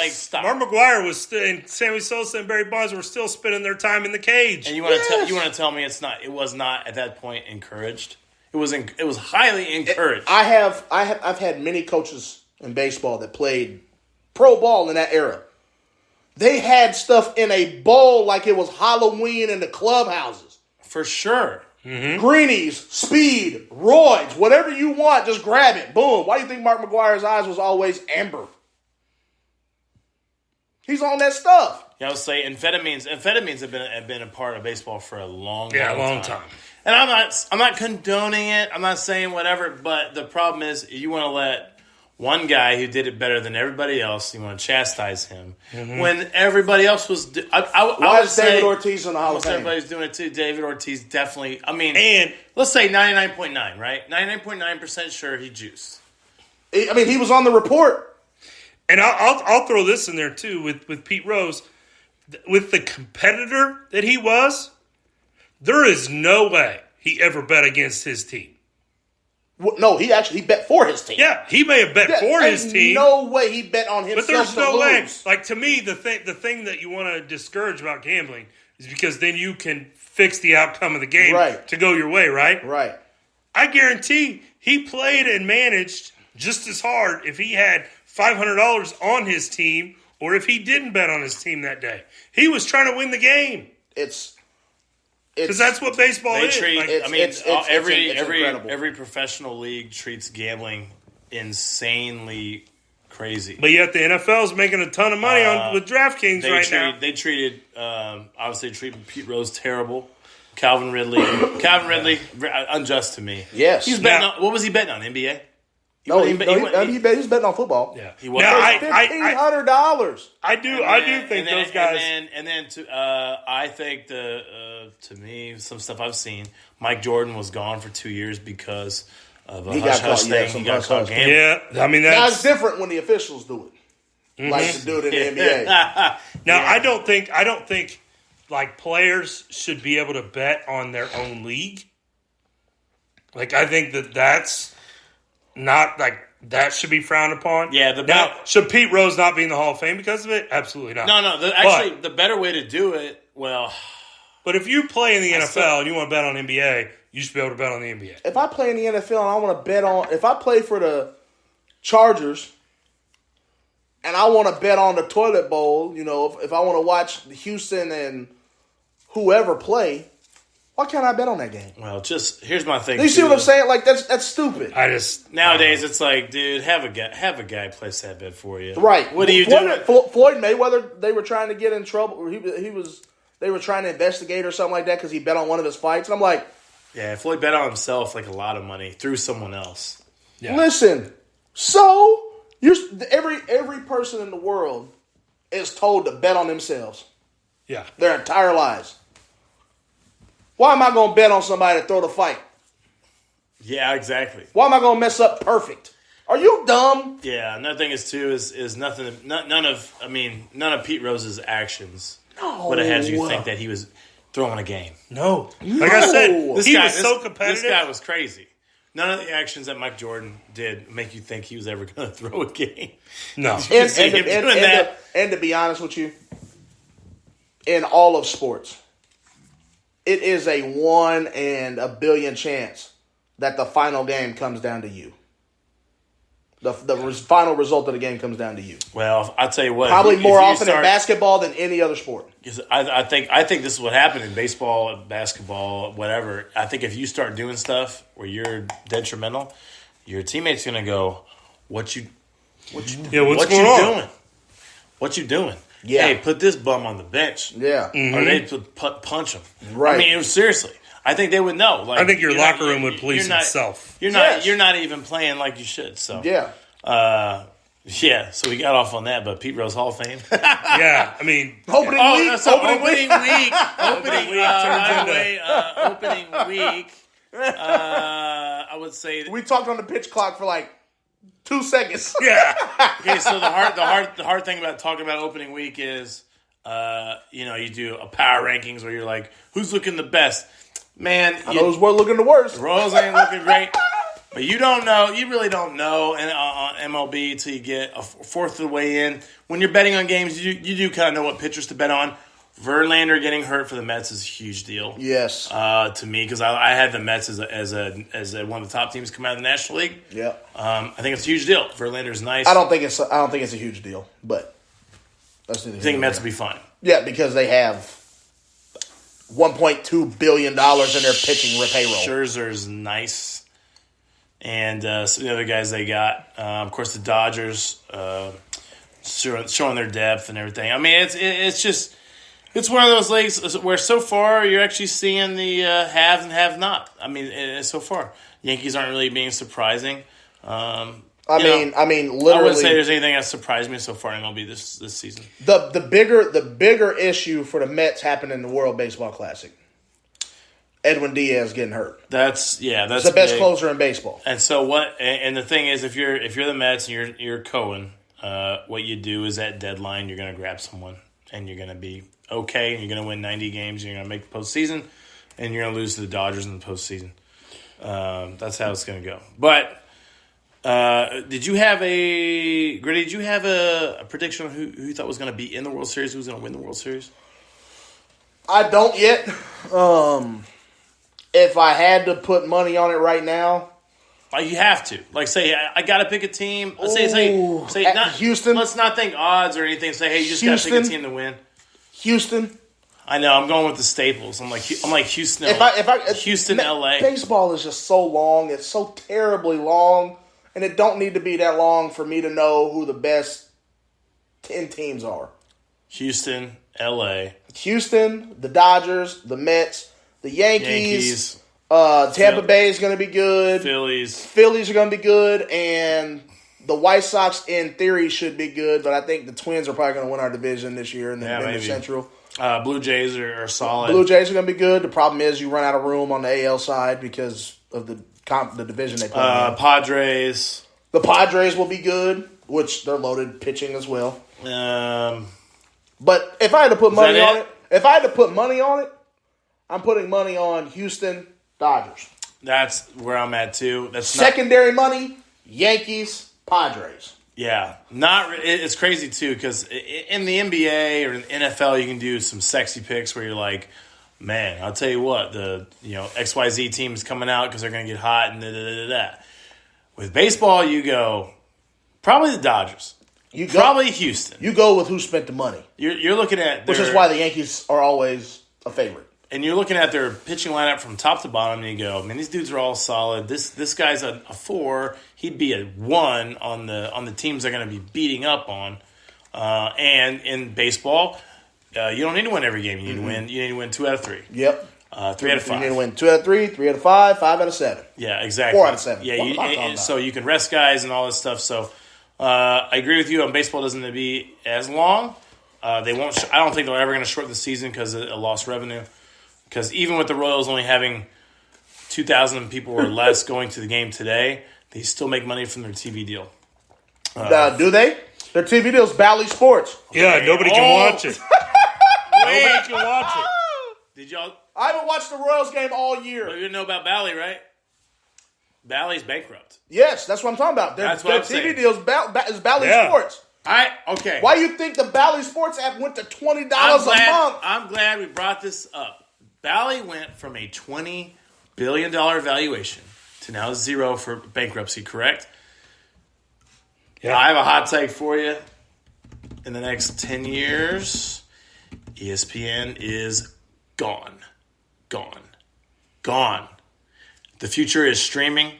stop. Mark McGuire was still, and Sammy Sosa and Barry Bonds were still spending their time in the cage. And you want to tell me it was not at that point encouraged? It was highly encouraged. I've had many coaches in baseball that played pro ball in that era. They had stuff in a bowl like it was Halloween in the clubhouses. For sure. Mm-hmm. Greenies, speed, roids, whatever you want, just grab it. Boom. Why do you think Mark McGuire's eyes was always amber? He's on that stuff. Yeah, I would say amphetamines have been a part of baseball for a long time. And I'm not condoning it. I'm not saying whatever, but the problem is you want to let one guy who did it better than everybody else, you want to chastise him when everybody else was. Why is David Ortiz in the Hall of Fame? Everybody's doing it too. David Ortiz definitely. I mean, and let's say 99.9, right? 99.9% sure he juiced. I mean, he was on the report. And I'll throw this in there too with Pete Rose, with the competitor that he was. There is no way he ever bet against his team. No, he bet for his team. Yeah, he may have bet for his team. No way he bet on himself. But there's no way. Lose. Like, to me, the thing that you want to discourage about gambling is because then you can fix the outcome of the game to go your way, right? Right. I guarantee he played and managed just as hard if he had $500 on his team or if he didn't bet on his team that day. He was trying to win the game. Because that's what baseball is. Every professional league treats gambling insanely crazy. But yet the NFL is making a ton of money with DraftKings now. They treated Pete Rose terrible. Calvin Ridley, unjust to me. Yes. He's betting on, what was he betting on? NBA? He was betting on football. Yeah, he was. $1,500. I do think those guys. I think to me, some stuff I've seen, Mike Jordan was gone for 2 years because of a hush thing. He got caught gambling. Yeah, I mean that's different when the officials do it, like to do it in the NBA. Now I don't think like players should be able to bet on their own league. Like, I think that's not, like, that should be frowned upon. Yeah. Now, should Pete Rose not be in the Hall of Fame because of it? Absolutely not. No. Actually, the better way to do it, But if you play in the NFL and you want to bet on NBA, you should be able to bet on the NBA. If I play in the NFL and I want to bet on, if I play for the Chargers and I want to bet on the toilet bowl, if I want to watch Houston and whoever play, why can't I bet on that game? well, just here's my thing. Do you see what I'm saying? Like that's stupid. Nowadays, it's like, dude, have a guy place that bet for you. Right. What are you doing? Floyd Mayweather, they were trying to get in trouble. Or they were trying to investigate or something like that because he bet on one of his fights. And I'm like, yeah, Floyd bet on himself like a lot of money through someone else. Yeah. Listen, so every person in the world is told to bet on themselves. Yeah. Their entire lives. Why am I going to bet on somebody to throw the fight? Yeah, exactly. Why am I going to mess up perfect? Are you dumb? Yeah, another thing is too is nothing. None of Pete Rose's actions would have had you think that he was throwing a game. No. Like I said, he was so competitive. This guy was crazy. None of the actions that Mike Jordan did make you think he was ever going to throw a game. No. And to be honest with you, in all of sports, it is a 1 in a billion chance that the final game comes down to you. The final result of the game comes down to you. Well, I'll tell you what. Probably more often in basketball than any other sport. I think this is what happened in baseball, basketball, whatever. I think if you start doing stuff where you're detrimental, your teammate's going to go, "What you what's going doing? What you doing? Yeah. Hey, put this bum on the bench. Yeah. Mm-hmm. Or they punch him. Right. I mean, seriously. I think they would know. Like, I think your locker room would police itself. You're not even playing like you should. So yeah. Yeah, so we got off on that, but Pete Rose Hall of Fame. Yeah, I mean, opening week. Opening week. I would say We talked on the pitch clock for like 2 seconds. yeah. Okay, so the hard thing about talking about opening week is, you do a power rankings where you're like, who's looking the best? Man, Those were looking the worst. Rose ain't looking great. But you don't know. You really don't know on MLB until you get a fourth of the way in. When you're betting on games, you do kind of know what pitchers to bet on. Verlander getting hurt for the Mets is a huge deal. Yes. To me, because I had the Mets as one of the top teams come out of the National League. Yeah. I think it's a huge deal. Verlander's nice. I don't think it's a huge deal, but that's the I think Mets will be fine. Yeah, because they have $1.2 billion in their pitching payroll. Scherzer's nice. And some of the other guys they got. Of course, the Dodgers showing their depth and everything. I mean, it's just it's one of those leagues where so far you're actually seeing the have and have not. I mean, so far Yankees aren't really being surprising. I mean, literally, I wouldn't say there's anything that surprised me so far in MLB this season. The bigger issue for the Mets happened in the World Baseball Classic. Edwin Diaz getting hurt. That's the best closer in baseball. And so what? And the thing is, if you're the Mets and you're Cohen, what you do is at deadline you're going to grab someone and you're going to be okay and you're going to win 90 games. And you're going to make the postseason and you're going to lose to the Dodgers in the postseason. That's how it's going to go. But did you have a prediction on who you thought was going to be in the World Series? Who was going to win the World Series? I don't yet. If I had to put money on it right now, like you have to. Like say I got to pick a team. Say not Houston. Let's not think odds or anything. Say hey, you just got to pick a team to win. Houston. I know. I'm going with the staples. I'm like Houston. Houston, LA. Baseball is just so long. It's so terribly long, and it don't need to be that long for me to know who the best 10 teams are. Houston, LA. Houston, the Dodgers, the Mets, the Yankees. Tampa Bay is going to be good. Phillies are going to be good, and the White Sox, in theory, should be good. But I think the Twins are probably going to win our division this year in the Central. Blue Jays are solid. Blue Jays are going to be good. The problem is you run out of room on the AL side because of the division they play in. Padres. The Padres will be good, which they're loaded pitching as well. But if I had to put money on it, I'm putting money on Houston Dodgers. That's where I'm at too. That's secondary money. Yankees, Padres. Yeah, it's crazy too because in the NBA or in the NFL, you can do some sexy picks where you're like, man, I'll tell you what, the XYZ team is coming out because they're going to get hot and da. With baseball, you go probably the Dodgers. Probably Houston. You go with who spent the money. You're looking at which is why the Yankees are always a favorite. And you're looking at their pitching lineup from top to bottom, and you go, man, these dudes are all solid. This guy's a 4. He'd be a 1 on the teams they're going to be beating up on. And in baseball, you don't need to win every game. You need to win. You need to win 2 out of 3. Yep. 3 out of 5. You need to win 2 out of 3, 3 out of 5, 5 out of 7. Yeah, exactly. 4 out of 7. Yeah, so you can rest guys and all this stuff. So I agree with you on baseball doesn't need to be as long. They won't. I don't think they're ever going to shorten the season because of lost revenue. Because even with the Royals only having 2,000 people or less going to the game today, they still make money from their TV deal. Do they? Their TV deal's Bally Sports. Yeah, nobody can watch it. Nobody can watch it. Did y'all? I haven't watched the Royals game all year. Well, you didn't know about Bally, right? Bally's bankrupt. Yes, that's what I'm talking about. Their TV deal is Bally Sports. Okay. Why you think the Bally Sports app went to $20 a month? I'm glad we brought this up. Bally went from a $20 billion valuation to now 0 for bankruptcy, correct? Yeah. I have a hot take for you. In the next 10 years, ESPN is gone. Gone. The future is streaming.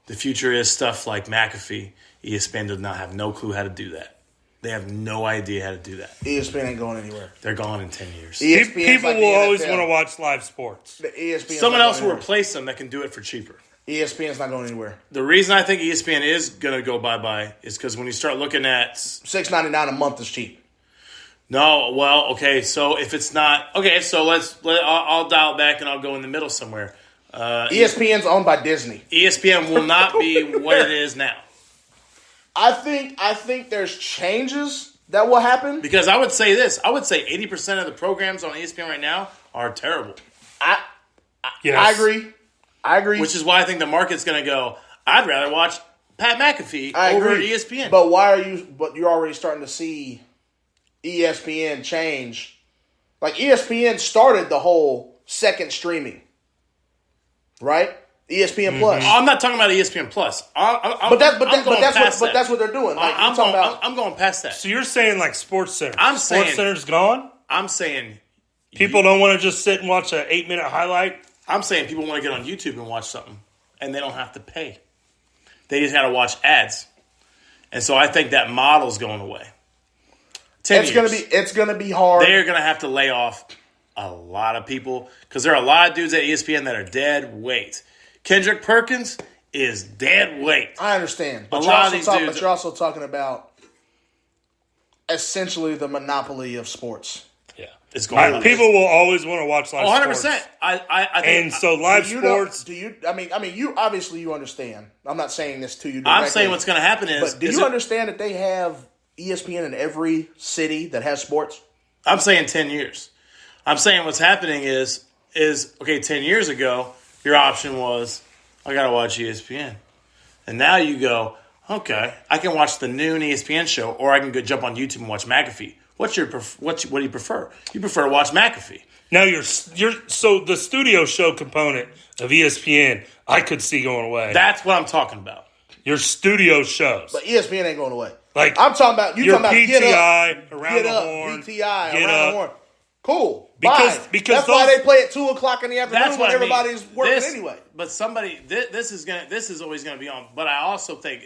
The future is stuff like McAfee. ESPN does not have no clue how to do that. They have no idea how to do that. ESPN ain't going anywhere. They're gone in 10 years. People will always want to watch live sports. Someone else will replace them that can do it for cheaper. ESPN's not going anywhere. The reason I think ESPN is going to go bye-bye is because when you start looking at... $6.99 a month is cheap. No, well, okay, so if it's not... Okay, so I'll dial it back and I'll go in the middle somewhere. ESPN's owned by Disney. ESPN will not be what it is now. I think there's changes that will happen. Because I would say this. I would say 80% of the programs on ESPN right now are terrible. Yes. I agree. Which is why I think the market's going to go, I'd rather watch Pat McAfee over ESPN. But but you're already starting to see ESPN change. Like ESPN started the whole second streaming. Right? ESPN Plus. I'm not talking about ESPN Plus. But that's what they're doing. Like, I'm going past that. So you're saying like Sports Center? Sports Center's gone. I'm saying people don't want to just sit and watch an 8-minute highlight. I'm saying people want to get on YouTube and watch something, and they don't have to pay. They just got to watch ads, and so I think that model's going away. It's gonna be hard. They're gonna have to lay off a lot of people because there are a lot of dudes at ESPN that are dead weight. Kendrick Perkins is dead weight. I understand. But you're also talking about essentially the monopoly of sports. Yeah. It's going people will always want to watch live 100%. sports. I think, and so live sports. You obviously you understand. I'm not saying this to you directly. I'm saying what's going to happen is. But do you understand that they have ESPN in every city that has sports? I'm saying 10 years. I'm saying what's happening is okay, 10 years ago, your option was, I got to watch ESPN. And now you go, okay, I can watch the noon ESPN show, or I can go jump on YouTube and watch McAfee. What do you prefer? You prefer to watch McAfee. Now so the studio show component of ESPN, I could see going away. That's what I'm talking about. Your studio shows, but ESPN ain't going away. Like I'm talking about, PTI Get Up, around the horn, PTI around the horn. Cool. Because that's why they play at 2:00 in the afternoon when everybody's working anyway. But this is always gonna be on. But I also think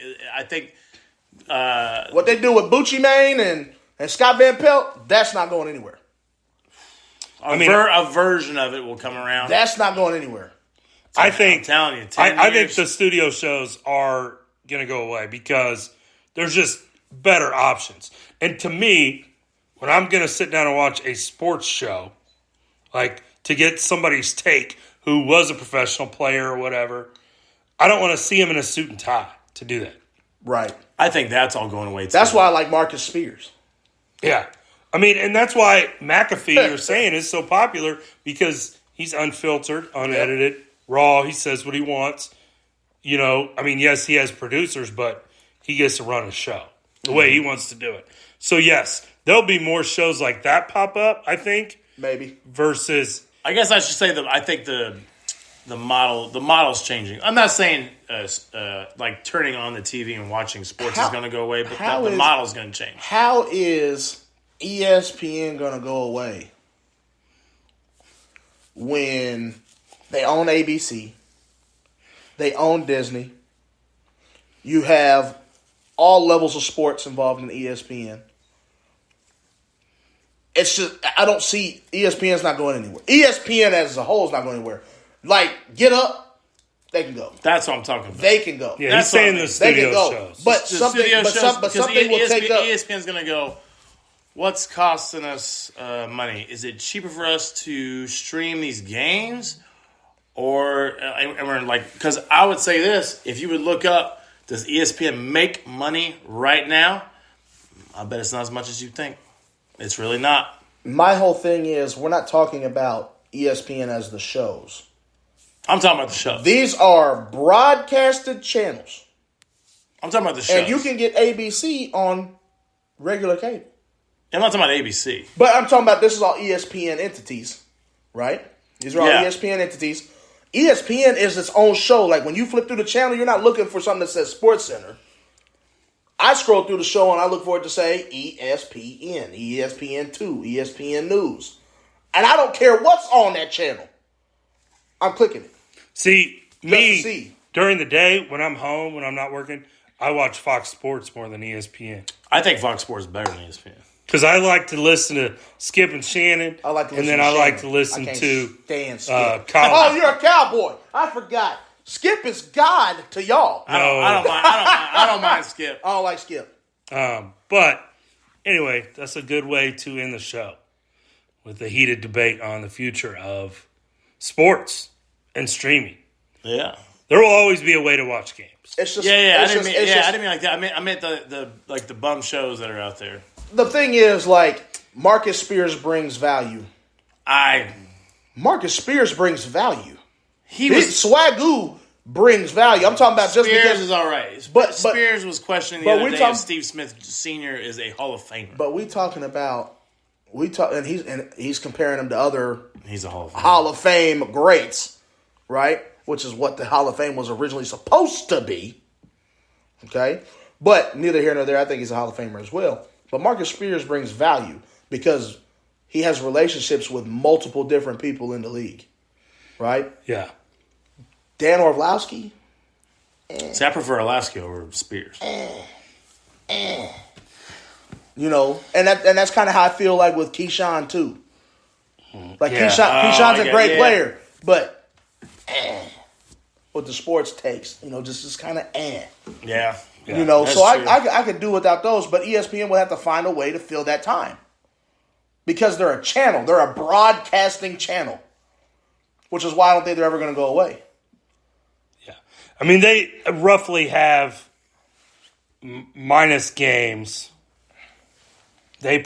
what they do with Bucci Mane and Scott Van Pelt, that's not going anywhere. A version of it will come around. That's not going anywhere. I'm telling you, I think years. the studio shows are gonna go away because there's just better options. And to me, when I'm going to sit down and watch a sports show, like to get somebody's take who was a professional player or whatever, I don't want to see him in a suit and tie to do that. Right. I think that's all going away too. That's why I like Marcus Spears. Yeah. I mean, and that's why McAfee, you're saying, is so popular because he's unfiltered, unedited, Raw. He says what he wants. You know, I mean, yes, he has producers, but he gets to run a show the way he wants to do it. So, yes, there'll be more shows like that pop up, I think. Maybe. Versus... I guess I should say that I think the model's changing. I'm not saying like turning on the TV and watching sports is going to go away, but the model's going to change. How is ESPN going to go away when they own ABC, they own Disney, you have all levels of sports involved in ESPN? It's just, I don't see, ESPN's not going anywhere. ESPN as a whole is not going anywhere. Like, Get Up, they can go. That's what I'm talking about. They can go. Yeah, That's he's saying the studio go. shows. But something will take up. ESPN's going to go, what's costing us money? Is it cheaper for us to stream these games? Or, and we're like, because I would say this, if you would look up, does ESPN make money right now? I bet it's not as much as you think. It's really not. My whole thing is, we're not talking about ESPN as the shows. I'm talking about the shows. These are broadcasted channels. I'm talking about the shows. And you can get ABC on regular cable. I'm not talking about ABC. But I'm talking about, this is all ESPN entities, right? These are all ESPN entities. ESPN is its own show. Like, when you flip through the channel, you're not looking for something that says Sports Center. I scroll through the show and I look for it to say ESPN, ESPN2, ESPN News. And I don't care what's on that channel. I'm clicking it. See, during the day, when I'm home, when I'm not working, I watch Fox Sports more than ESPN. I think Fox Sports is better than ESPN. Because I like to listen to Skip and Shannon. I like to listen listen to I like to listen to stand Skip. Colin. You're a cowboy. I forgot. Skip is God to y'all. I don't mind Skip. I don't like Skip. But anyway, that's a good way to end the show with a heated debate on the future of sports and streaming. Yeah, there will always be a way to watch games. It's just I didn't mean like that. I meant the bum shows that are out there. The thing is, like, Marcus Spears brings value. Marcus Spears brings value. Swagoo brings value. I'm talking about Spears just because is all right. But Spears was questioning the other day if Steve Smith Sr. is a Hall of Famer. But and he's comparing him to other He's a Hall of Fame greats, right? Which is what the Hall of Fame was originally supposed to be. Okay? But neither here nor there, I think he's a Hall of Famer as well. But Marcus Spears brings value because he has relationships with multiple different people in the league. Right? Yeah. Dan Orlovsky? See, I prefer Orlovsky over Spears. You know, and that's kind of how I feel like with Keyshawn too. Like Keyshawn's a great player, but with the sports takes, you know, just kind of Yeah. You know, so I could do without those, but ESPN would have to find a way to fill that time. Because they're a channel. They're a broadcasting channel. Which is why I don't think they're ever going to go away. Yeah. I mean, they roughly have, minus games, they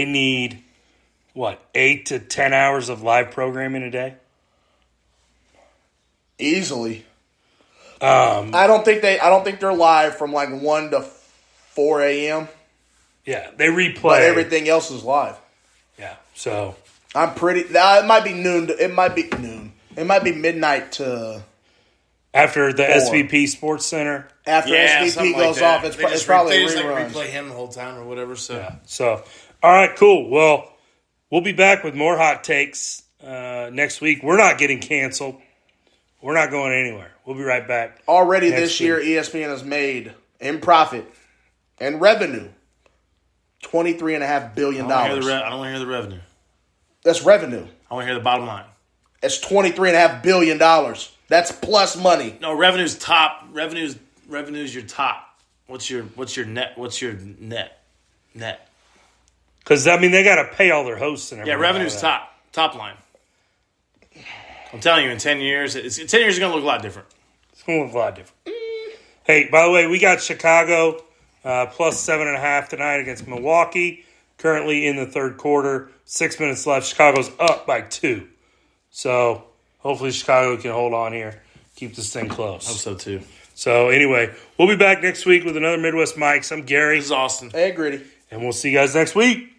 need, 8 to 10 hours of live programming a day? Easily. I don't think they're live from like 1 to 4 a.m. Yeah, they replay. But everything else is live. Yeah, so it might be noon. It might be noon. It might be midnight to after the 4. SVP Sports Center. After SVP goes off, it's probably they just reruns. replay him the whole time or whatever. So yeah. So all right, cool. Well, we'll be back with more hot takes next week. We're not getting canceled. We're not going anywhere. We'll be right back. Already this year, ESPN has made in profit and revenue $23.5 billion. I don't want to hear the revenue. That's revenue. I want to hear the bottom line. It's $23.5 billion. That's plus money. No, revenue's top. Revenue's your top. What's your net? What's your net? Because, I mean, they got to pay all their hosts and everything. Yeah, revenue's top line. I'm telling you, in 10 years, 10 years is going to look a lot different. It's going to look a lot different. Hey, by the way, we got Chicago plus 7.5 tonight against Milwaukee. Currently in the third quarter. 6 minutes left. Chicago's up by 2. So, hopefully Chicago can hold on here, keep this thing close. I hope so too. So anyway, we'll be back next week with another Midwest Mics. I'm Gary. This is Austin. Hey, Gritty. And we'll see you guys next week.